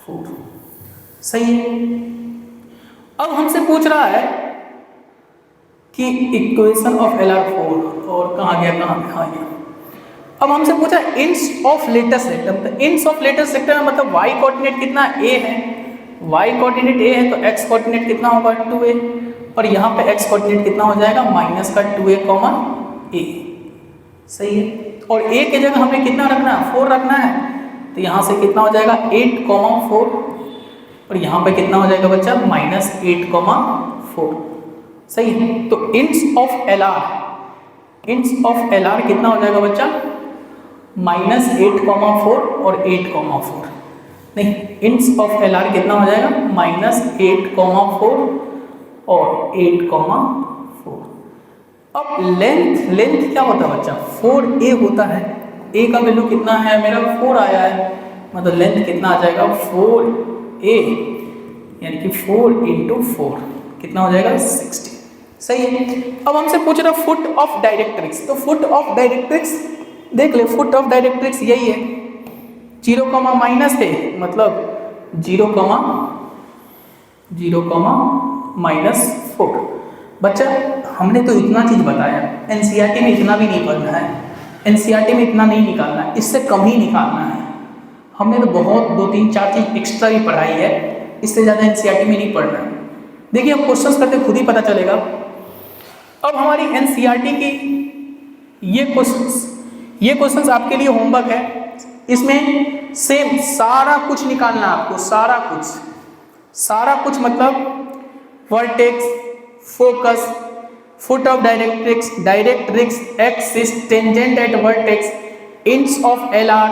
4। सही है। अब हमसे पूछ रहा है कि इक्वेशन ऑफ LR 4, और कहाँ गया। अब हमसे पूछा इंच ऑफ लेटेस्ट रेक्टम, तो इंच ऑफ लेटेस्ट रेक्टम मतलब y कोऑर्डिनेट कितना a है, y कोऑर्डिनेट a है, तो x कोऑर्डिनेट कितना होगा 2a, और यहाँ पे x कोऑर्डिनेट कितना हो जाएगा -2a, a। सही है। और a की जगह हमें कितना रखना है 4 रखना है, तो यहाँ से कितना हो जाएगा 8, 4, और यहाँ पे कितना हो जाएगा बच्चा -8, 4। सही है। तो इंच ऑफ LR कितना हो जाएगा बच्चा -8, 4 और 8, 4 नहीं, इंच ऑफ LR कितना हो जाएगा -8, 4 और 8, 4। अब लेंथ क्या होता है बच्चा 4a होता है, a का वैल्यू कितना है मेरा 4 आया है, मतलब लेंथ कितना आ जाएगा 4a, यानी कि 4 × 4 कितना हो जाएगा 60। सही है। अब हमसे पूछ रहा फुट ऑफ डायरेक्ट्रिक्स, तो फुट ऑफ डायरेक्ट्रिक्स देख ले, फुट ऑफ डायरेक्ट्रिक्स यही है 0, -a मतलब 0, -4। बच्चा हमने तो इतना चीज बताया, एनसीईआरटी में इतना भी नहीं पढ़ना है, एनसीईआरटी में इतना नहीं निकालना है, इससे कम ही निकालना है। हमने तो बहुत 2, 3, 4 चीज एक्स्ट्रा भी पढ़ाई है, इससे ज़्यादा एनसीईआरटी में नहीं पढ़ना है। देखिए हम क्वेश्चंस करते खुद ही पता चलेगा। अब हमारी एनसीईआरटी की ये क्वेश्चंस आपके लिए होमवर्क है, इसमें सेम सारा कुछ निकालना है आपको, सारा कुछ मतलब vertex, focus, foot of directrix, axis, tangent at vertex, inch of LR,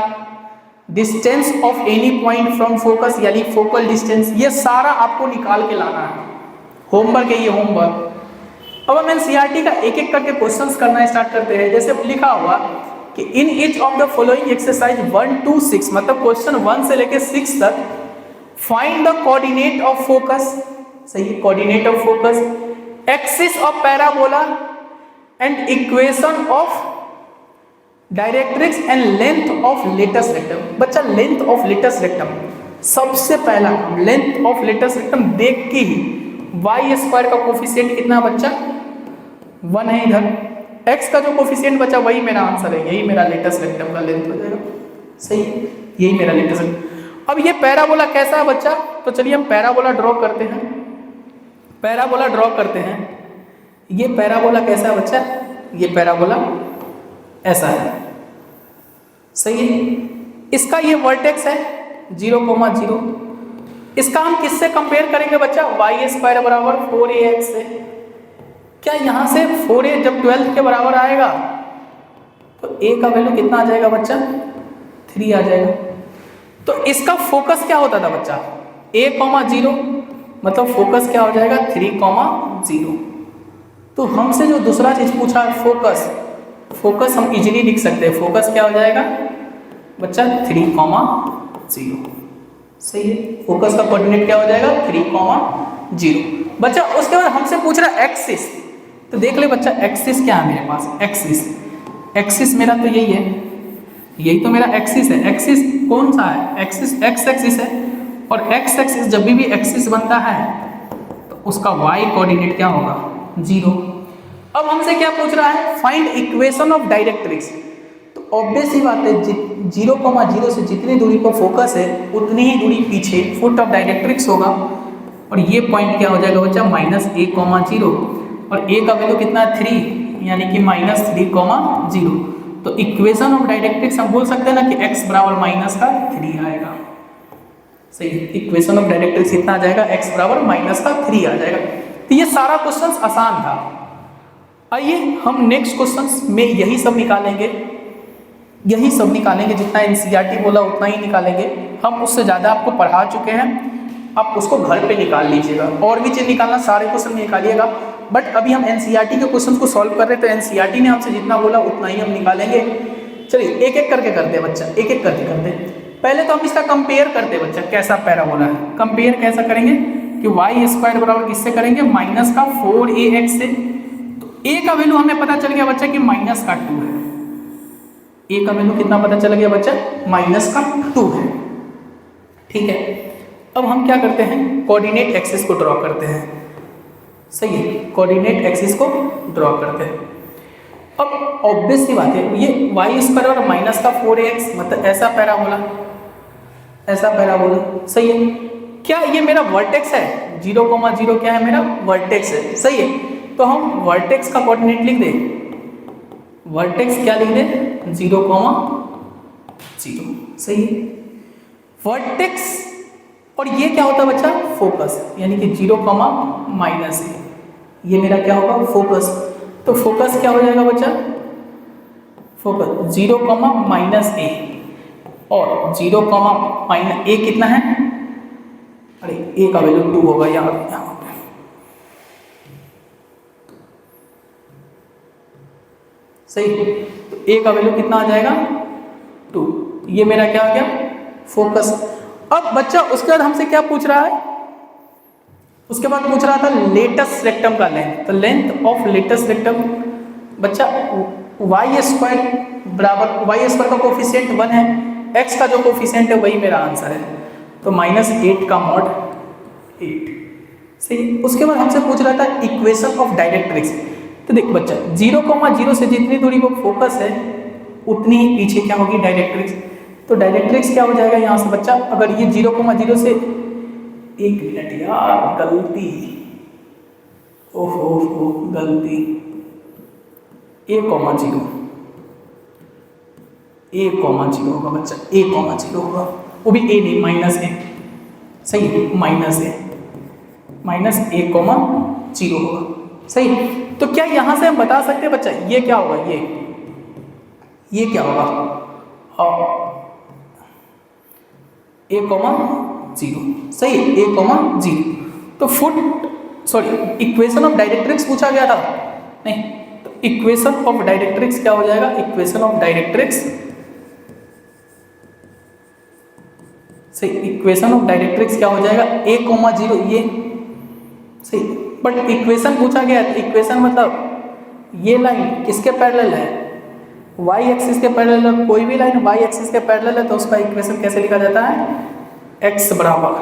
distance of any point from focus यानी फोकल डिस्टेंस, ये सारा आपको निकाल के लाना है। होमवर्क है ये होमवर्क। अब हम एनसीईआरटी का एक एक करके क्वेश्चंस करना स्टार्ट करते हैं। जैसे लिखा हुआ कि in each of the following exercise 1 to 6 मतलब क्वेश्चन 1 से लेके 6 तक find the coordinate of focus. सही है, coordinate of focus, axis of parabola and equation of directrix and length of latus rectum. बच्चा लेंथ ऑफ लेटेस्ट रेक्टम सबसे पहला length of latus rectum देख के ही y² का कोफिशिएंट कितना बच्चा 1 है, इधर x का जो कोफिशिएंट बचा वही मेरा आंसर है, यही मेरा लेटेस्ट रेक्टम का लेंथ हो जाएगा। सही, यही मेरा लेटेस्ट। अब ये पैराबोला कैसा है बच्चा, तो चलिए हम पैराबोला ड्रॉ करते हैं। ये पैराबोला कैसा है बच्चा, ये पैराबोला ऐसा है। सही है, इसका ये वर्टेक्स है 0, इसका हम किससे कंपेयर करेंगे बच्चा y² बराबर 4ax से। क्या यहाँ से 4a जब 12 के बराबर आएगा तो a का वैल्यू कितना आ जाएगा बच्चा? 3 आ जाएगा। तो इसका फोकस क्या होता था बच्चा? a,0 मतलब फोकस क्या हो जाएगा? 3,0। तो हमसे जो दूसरा चीज पूछा है फोकस, फोकस हम इजीली लिख सकते हैं। फोकस क्या हो जाएगा बच्चा? 3,0। सही है, फोकस का कोऑर्डिनेट क्या हो जाएगा? 3,0 बच्चा। उसके बाद हमसे पूछ रहा है एक्सिस, तो देख ले बच्चा एक्सिस क्या है मेरे पास। एक्सिस मेरा तो यही है, यही तो मेरा एक्सिस है। एक्सिस कौन सा है? एक्सिस एक्स एक्सिस है, और एक्स एक्सिस जब भी एक्सिस बनता है तो उसका वाई कोऑर्डिनेट क्या होगा? 0। अब हमसे क्या पूछ रहा है? Find equation of directrix. तो ऑब्वियस ही बात है, 0,0 से जितनी दूरी पर फोकस है उतनी ही दूरी पीछे फुट ऑफ डायरेक्ट्रिक्स होगा, और ये पॉइंट क्या हो जाएगा बच्चा? -a,0, और a का वैल्यू कितना है? 3, यानी कि -3,0। तो इक्वेशन ऑफ डायरेक्ट्रिक्स हम बोल सकते हैं ना कि x बराबर -3 आएगा। सही है, इक्वेशन ऑफ डायरेक्ट्रिक्स कितना आ जाएगा? x बराबर -3 आ जाएगा। तो ये सारा क्वेश्चन आसान था। आइए हम नेक्स्ट क्वेश्चन में यही सब निकालेंगे, जितना एनसीईआरटी बोला उतना ही निकालेंगे। हम उससे ज़्यादा आपको पढ़ा चुके हैं, आप उसको घर पे निकाल लीजिएगा। और भी चीज़ निकालना, सारे क्वेश्चन निकालिएगा, बट अभी हम एनसीईआरटी के क्वेश्चन को सॉल्व कर रहे हैं, तो एनसीईआरटी ने हमसे जितना बोला उतना ही हम निकालेंगे। चलिए एक एक करके करते हैं बच्चा, एक एक करके करते हैं। पहले तो हम इसका कंपेयर करते हैं बच्चा, कैसा पैराबोला है। कंपेयर कैसा करेंगे कि y² बराबर किससे करेंगे? -4ax से। तो a का वैल्यू हमें पता चल गया बच्चा कि -2 है। a का वैल्यू कितना पता चल गया बच्चा? -2 है। ठीक है, अब हम क्या करते हैं? कोऑर्डिनेट एक्सिस को ड्रॉ करते हैं। सही है, कोऑर्डिनेट एक्सिस को ड्रॉ करते हैं। अब ऑब्वियस सी बात है, ये y² और -4ax मतलब ऐसा पैराबोला, सही है। क्या ये मेरा वर्टेक्स है? 0,0 क्या है? मेरा वर्टेक्स है। सही है, तो हम वर्टेक्स का कोऑर्डिनेट लिख दें। वर्टेक्स क्या लिख दें? 0,0। सही है, वर्टेक्स। और ये क्या होता है बच्चा? फोकस, यानी कि 0,-a। ये मेरा क्या होगा? फोकस। तो फोकस क्या हो जाएगा बच्चा? फोकस 0,-a, और 0,-a कितना है? अरे a का वैल्यू 2 होगा यहाँ पे। सही, तो a का वैल्यू कितना आ जाएगा? 2। ये मेरा क्या आ गया? फोकस। अब बच्चा उसके बाद हमसे क्या पूछ रहा है? उसके बाद पूछ रहा था लेटस रेक्टम का लेंथ। तो लेंथ ऑफ लेटस रेक्टम बच्चा y² बराबर, y² का कोफिशिएंट 1 है, x का जो कोफिशिएंट है वही मेरा आंसर है। तो -8 का मॉड 8। सही, उसके बाद हमसे पूछ रहा था इक्वेशन ऑफ डायरेक्ट्रिक्स। तो देख बच्चा, 0,0 से जितनी दूरी पर फोकस है उतनी ही पीछे क्या होगी? डायरेक्ट्रिक्स। तो डायरेक्ट्रिक्स क्या हो जाएगा यहाँ से बच्चा? अगर ये 0,0 से, एक मिनट यार, गलती, ओहो गलती, a,0 होगा बच्चा, a,0 होगा, वो भी a नहीं -a। सही है, -a,0 होगा। सही, तो क्या यहाँ से हम बता सकते हैं बच्चा ये क्या होगा? ये क्या होगा? a,0। सही है, a,0। तो इक्वेशन ऑफ डायरेक्ट्रिक्स पूछा गया था नहीं, तो इक्वेशन ऑफ डायरेक्ट्रिक्स क्या हो जाएगा? इक्वेशन ऑफ डायरेक्ट्रिक्स, सही, इक्वेशन ऑफ डायरेक्ट्रिक्स क्या हो जाएगा? a,0। ये सही, बट इक्वेशन पूछा गया है, इक्वेशन मतलब ये लाइन किसके पैरेलल है? y एक्सिस के पैरेलल है। कोई भी लाइन y एक्सिस के पैरेलल है तो उसका इक्वेशन कैसे लिखा जाता है? x बराबर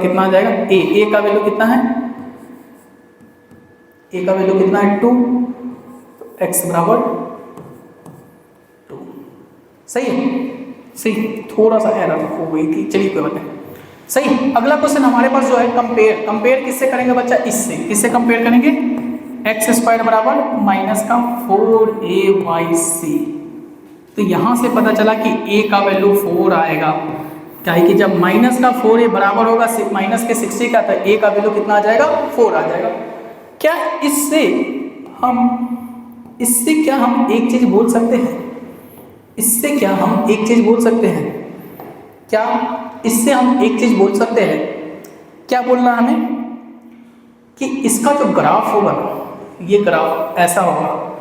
कितना आ जाएगा? a का वैल्यू कितना है? a का वैल्यू कितना है? 2। तो x बराबर 2। सही है, सही, थोड़ा सा एरर हो गई थी, चलिए कोई बात नहीं। सही, अगला क्वेश्चन हमारे पास जो है कंपेयर किससे करेंगे बच्चा? इससे। किससे कंपेयर करेंगे? x² बराबर -4ay c। तो यहां से पता चला कि a का वैल्यू 4 आएगा, क्या है कि जब माइनस का 4 बराबर होगा माइनस के 60 का, तो ए का वैल्यू कितना आ जाएगा, 4 आ जाएगा। क्या इससे क्या हम एक चीज बोल सकते हैं, इससे क्या हम एक चीज बोल सकते हैं, क्या इससे हम एक चीज बोल सकते हैं, क्या बोलना हमें, कि इसका जो ग्राफ होगा, ये ग्राफ ऐसा होगा,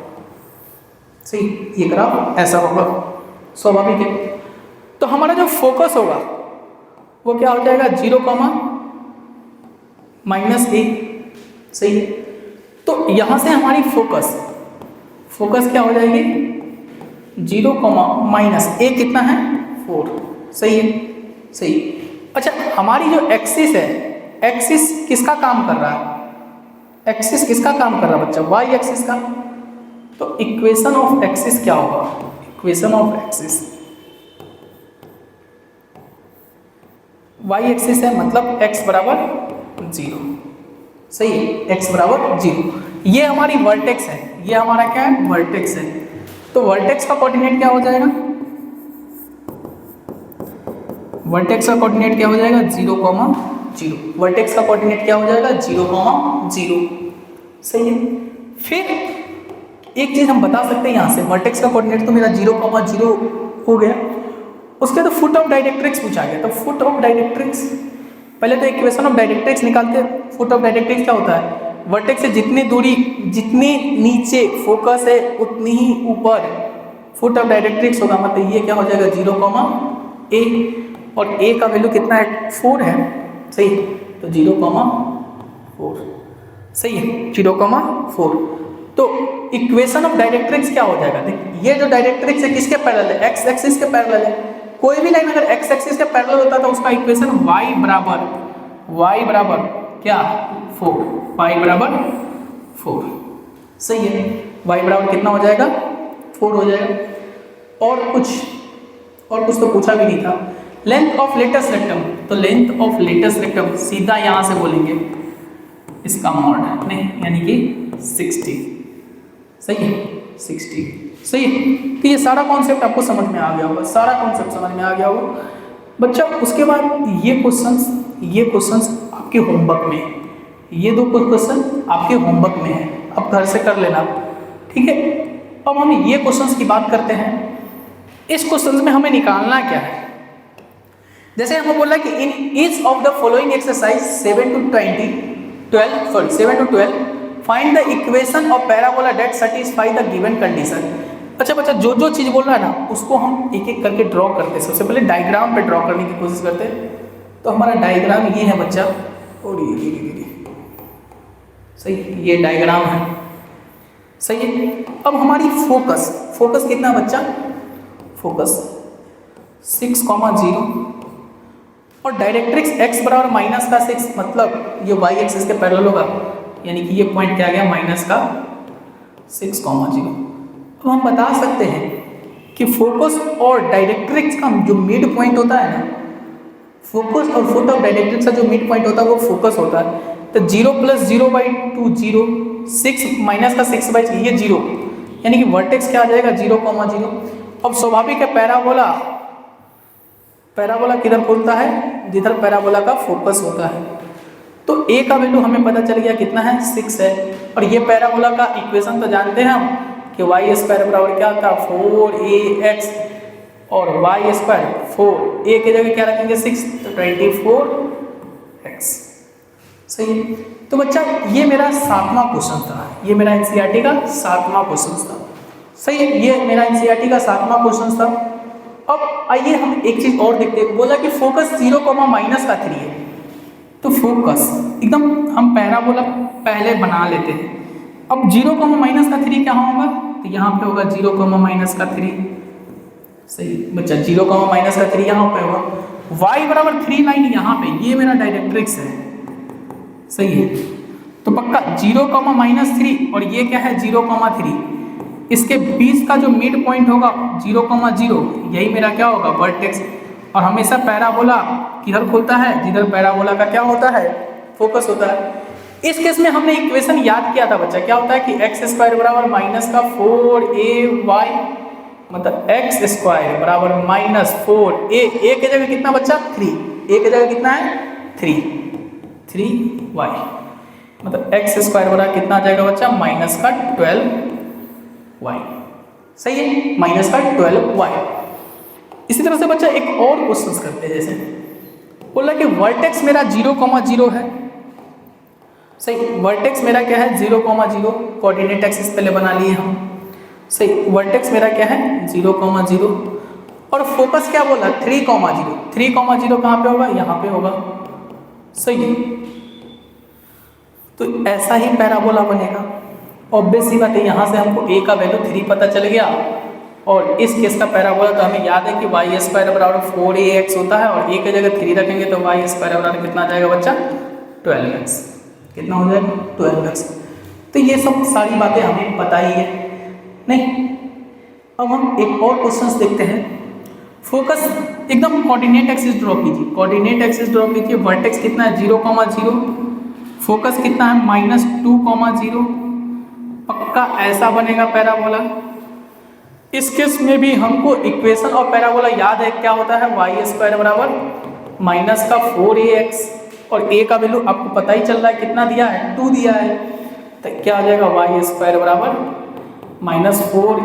सही, ये ग्राफ ऐसा होगा, स्वाभाविक है। तो हमारा जो फोकस होगा वो क्या हो जाएगा, 0, -a, सही है। तो यहां से हमारी फोकस क्या हो जाएगी, 0, -a कितना है, 4, सही है, सही। अच्छा, हमारी जो एक्सिस है, एक्सिस किसका काम कर रहा है, एक्सिस किसका काम कर रहा है बच्चा, वाई एक्सिस का। तो इक्वेशन ऑफ एक्सिस क्या होगा, equation of axis, Y axis है, मतलब x बराबर 0, सही है, x बराबर 0। ये हमारी वर्टेक्स है, ये हमारा क्या है, वर्टेक्स है। तो वर्टेक्स का कोऑर्डिनेट क्या हो जाएगा, वर्टेक्स का कोऑर्डिनेट क्या हो जाएगा, 0, 0। वर्टेक्स का कोऑर्डिनेट क्या हो जाएगा, 0, 0, सही है। फिर एक चीज हम बता सकते हैं यहाँ से, वर्टेक्स का कोऑर्डिनेट तो मेरा 0, 0 हो गया। उसके तो फुट ऑफ डायरेक्ट्रिक्स पूछा गया, तो फुट ऑफ डायरेक्ट्रिक्स, पहले तो इक्वेशन ऑफ डायरेक्ट्रिक्स निकालते हैं। फुट ऑफ डायरेक्ट्रिक्स क्या होता है, वर्टेक्स से जितनी दूरी, जितनी नीचे फोकस है उतनी ही ऊपर फुट ऑफ डायरेक्ट्रिक्स होगा, मतलब ये क्या हो जाएगा, 0, a, और a का वैल्यू कितना है, 4 है, सही। तो 0, 4, सही है, 0, 4। तो इक्वेशन ऑफ डायरेक्ट्रिक्स क्या हो जाएगा, देखिए ये जो डायरेक्ट्रिक्स है किसके पैरेलल है, एक्स एक्सिस के पैरेलल है। कोई भी लाइन अगर एक्स एक्सिस के पैरेलल होता है तो उसका इक्वेशन y बराबर क्या, 4, y बराबर 4, सही है। y बराबर कितना हो जाएगा, 4 हो जाएगा। और कुछ तो पूछा भी नहीं था। लेंथ ऑफ लेटस रेक्टम, तो लेंथ ऑफ लेटस रेक्टम सीधा यहां से बोलेंगे इसका मॉड नहीं, यानी कि 60, सही है, 60, सही है। तो ये सारा कॉन्सेप्ट आपको समझ में आ गया होगा, सारा कॉन्सेप्ट समझ में आ गया होगा बच्चा। उसके बाद ये क्वेश्चंस आपके होमवर्क में, ये 2 क्वेश्चन आपके होमवर्क में है, आप घर से कर लेना, ठीक है। अब हम ये क्वेश्चंस की बात करते हैं। इस क्वेश्चंस में हमें निकालना क्या है, जैसे हमें बोला कि in each of the following exercise 7 to 12 find the equation of parabola that satisfy the given condition. अच्छा बच्चा, जो चीज बोल रहा है ना उसको हम एक एक करके ड्रॉ करते हैं। सबसे पहले डायग्राम पे ड्रॉ करने की कोशिश करते हैं। तो हमारा डायग्राम ये है बच्चा, और ये सही, ये डायग्राम है, सही है। अब हमारी फोकस कितना बच्चा, फोकस 6, 0, और डायरेक्ट्रिक्स x बराबर -6, मतलब ये y एक्सिस के पैरेलल होगा, यानी कि ये पॉइंट क्या आ गया, -6, 0। तो हम बता सकते हैं कि फोकस और डायरेक्ट्रिक्स का जो मिड पॉइंट होता है ना, फोकस और फुट ऑफ डायरेक्ट्रिक्स का जो मिड पॉइंट होता है वो फोकस होता है। तो 0 + 0/2 0, 6 -6/, ये 0, यानी कि वर्टेक्स क्या आ जाएगा, 0, 0। अब स्वाभाविक है, पैराबोला किधर खुलता है, जिधर पैराबोला का फोकस होता है। तो a का वैल्यू हमें पता चल गया कितना है, 6 है। और ये पैराबोला का इक्वेशन तो जानते हैं हम कि y² बराबर क्या था, 4ax, और y² 4, a की जगह क्या रखेंगे 6, तो 24x, सही है। तो बच्चा ये मेरा 7वां क्वेश्चन था, ये मेरा एनसीईआरटी का 7वां क्वेश्चन था, सही है। ये मेरा एनसीईआरटी का 7वां क्वेश्चन था। अब आइए हम एक चीज और देखते हैं। बोला कि फोकस 0, -3 है, तो फोकस एकदम हम पैराबोला पहले बना लेते हैं। अब 0, -3 कहाँ होगा, तो यहाँ पे होगा 0, -3, सही बच्चा, 0, -3 यहाँ पे होगा। y बराबर 3 लाइन यहाँ पे, ये मेरा डायरेक्ट्रिक्स है, सही है। तो पक्का 0, -3, और ये क्या है 0, 3, इसके बीच का जो मिड पॉइंट होगा 0, 0, यही मेरा क्या होगा, वर्टेक्स। और हमेशा पैराबोला किधर खुलता है, जिधर पैराबोला का क्या होता है, फोकस होता है। इस केस में हमने इक्वेशन याद किया था बच्चा, क्या होता है कि x² बराबर -4ay मतलब एक्स स्क्वायर बराबर माइनस 4a, a की जगह कितना बच्चा 3, a की जगह कितना है 3y, मतलब एक्स स्क्वायर बराबर कितना आ जाएगा बच्चा माइनस का 12y। सही है, माइनस का 12y। इसी तरह से बच्चा एक और क्वेश्चन करते हैं, जैसे बोला कि वर्टेक्स मेरा 0,0 है। सही, वर्टेक्स मेरा क्या है 0,0, कोऑर्डिनेट एक्सिस पहले बना लिए हम। सही, वर्टेक्स मेरा क्या है 0,0 और फोकस क्या बोला 3,0, 3,0 कहाँ पे होगा, यहाँ पे होगा। सही है, तो ऐसा ही पैराबोला बनेगा। ऑब्वियस सी बात है, यहाँ से हमको a का वैल्यू 3 पता चल गया, और इस केस का पैराबोला तो हमें याद है कि वाई स्क्वायर बराबर 4ax होता है, और a की जगह 3 रखेंगे तो वाई स्क्वायर बराबर कितना आ जाएगा बच्चा 12x। कितना हो जाएगा 12x। तो ये सब सारी बातें हमें पता ही है नहीं। अब हम एक और क्वेश्चन देखते हैं। फोकस एकदम कोऑर्डिनेट एक्सिस ड्रॉ कीजिए, कोऑर्डिनेट एक्सिस ड्रॉ कीजिए। वर्टेक्स कितना है 0,0, फोकस कितना है -2,0। पक्का ऐसा बनेगा पैराबोला। इस केस में भी हमको इक्वेशन और पैराबोला याद है, क्या होता है वाई स्क्वायर बराबर माइनस का 4ax, और a का वैल्यू आपको पता ही चल रहा है कितना दिया है 2 दिया है, तो क्या आ जाएगा वाई स्क्वायर बराबर -4 ×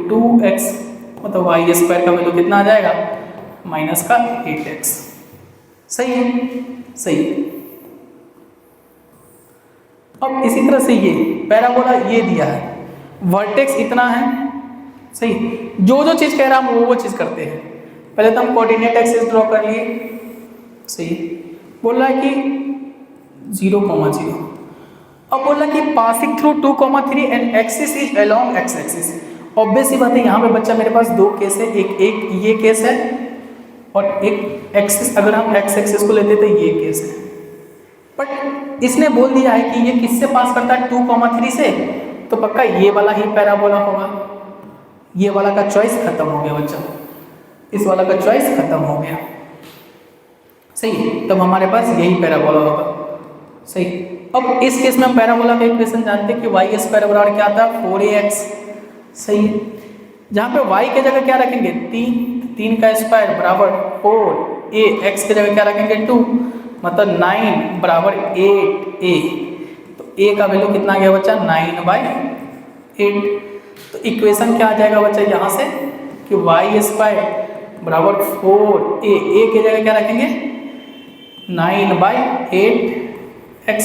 2x, मतलब वाई स्क्वायर का वैल्यू कितना आ जाएगा माइनस का 8x। सही है, सही है। अब इसी तरह से ये पैराबोला ये दिया है, वर्टेक्स इतना है। सही, जो जो चीज़ कह रहा हम वो चीज़ करते हैं। पहले तो हम कोऑर्डिनेट एक्सिस ड्रॉ कर लिए। सही, बोल रहा है कि 0,0, अब बोल रहा है कि passing through 2,3 and axis is along X axis. Obvious ही बात है, यहाँ पे बच्चा मेरे पास 2 केस है, एक ये केस है और एक एक्सिस, अगर हम एक्स एक्सिस को लेते तो ये केस है। बट इसने बोल दिया है कि ये किससे पास करता है 2,3 से, तो पक्का ये वाला ही पैराबोला होगा। ये वाला का चॉइस खत्म हो गया बच्चा, इस वाला का चॉइस खत्म हो गया। सही, तब हमारे पास यही पैराबोला होगा। सही, अब इस केस में हम पैराबोला का इक्वेशन जानते हैं कि वाई स्क्वायर बराबर क्या आता है 4ax। सही, जहाँ पे y की जगह क्या रखेंगे 3 का स्क्वायर बराबर 4a, x की जगह क्या रखेंगे 2, मतलब 9 बराबर 8a, तो a का वैल्यू कितना आ गया बच्चा 9/8। तो इक्वेशन क्या आ जाएगा बच्चा यहाँ से कि वाई स्क्वायर बराबर 4a, a की जगह क्या रखेंगे 9/8x,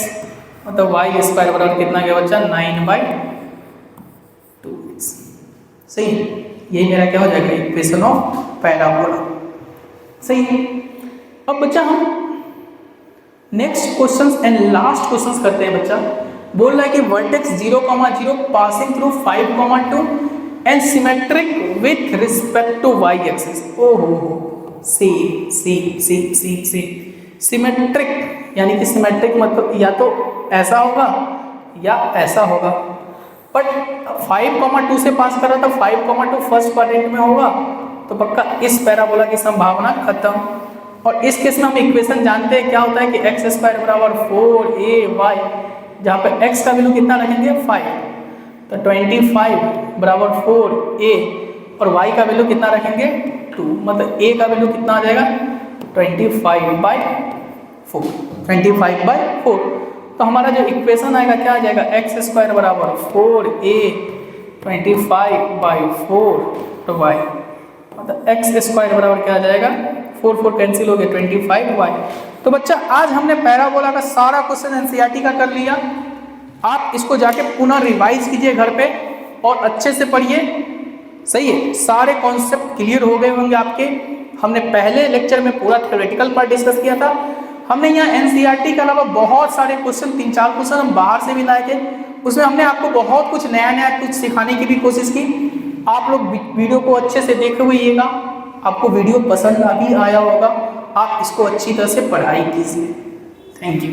मतलब वाई स्क्वायर बराबर कितना गया बच्चा 9/2x। सही, यही मेरा क्या हो जाएगा इक्वेशन ऑफ पैराबोला। सही है। अब बच्चा हम next questions and last questions करते हैं। बच्चा बोल रहा है कि vertex 0,0 passing through 5,2 and symmetric with respect to Y axis. ओहो, सी सिमेट्रिक, यानी कि सिमेट्रिक मतलब या तो ऐसा होगा या ऐसा होगा। बट 5,2 से पास कर रहा था, 5,2 फर्स्ट क्वाड्रेंट में होगा, तो पक्का इस पैराबोला की संभावना खत्म। और इस केस में हम इक्वेशन जानते हैं क्या होता है कि एक्स स्क्वायर बराबर 4ay, जहाँ पे x का वैल्यू कितना रखेंगे 5, तो 25 बराबर 4a, और y का वैल्यू कितना रखेंगे 2, मतलब a का वैल्यू कितना आ जाएगा 25/4। तो हमारा जो इक्वेशन आएगा क्या आ जाएगा एक्स स्क्वायर बराबर 4a 25/4y, मतलब एक्स स्क्वायर बराबर क्या आ जाएगा 4 कैंसिल हो गया 25y। तो बच्चा आज हमने पैराबोला का सारा क्वेश्चन एनसीईआरटी का कर लिया। आप इसको जाके पुनः रिवाइज कीजिए घर पे और अच्छे से पढ़िए। सही है, सारे कॉन्सेप्ट क्लियर हो गए होंगे आपके। हमने पहले लेक्चर में पूरा थ्योरेटिकल पार्ट डिस्कस किया था। हमने यहाँ एनसीईआरटी के अलावा बहुत सारे क्वेश्चन 3-4 क्वेश्चन हम बाहर से भी लाए थे, उसमें हमने आपको बहुत कुछ नया कुछ सिखाने की भी कोशिश की। आप लोग वीडियो को अच्छे से देखे हुएगा, आपको वीडियो पसंद भी आया होगा। आप इसको अच्छी तरह से पढ़ाई कीजिए। Thank you.